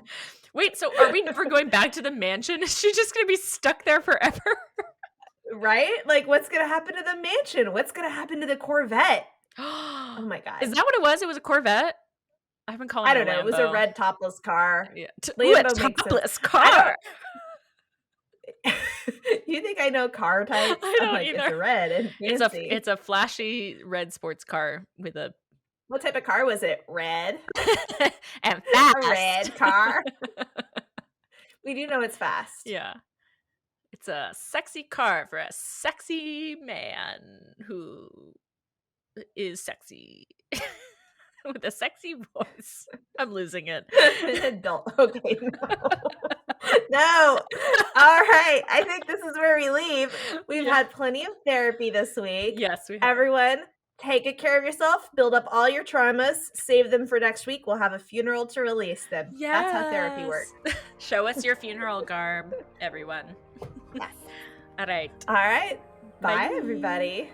Wait, so are we never going back to the mansion? Is she just gonna be stuck there forever? Right? Like, what's gonna happen to the mansion? What's gonna happen to the Corvette? Oh my god. Is that what it was? It was a Corvette? I've been calling it a Lambo. It was a red topless car. Yeah. Lambo a topless car. You think I know car types? I don't either. It's a red and fancy. It's a flashy red sports car with a. What type of car was it? Red and fast. A red car. We do know it's fast. Yeah, it's a sexy car for a sexy man who is sexy with a sexy voice. I'm losing it. Adult. Okay, no. No. All right. I think this is where we leave. We've had plenty of therapy this week. Yes, we have. Everyone, take good care of yourself. Build up all your traumas. Save them for next week. We'll have a funeral to release them. Yes. That's how therapy works. Show us your funeral garb, everyone. Yes. All right. All right. Bye, everybody.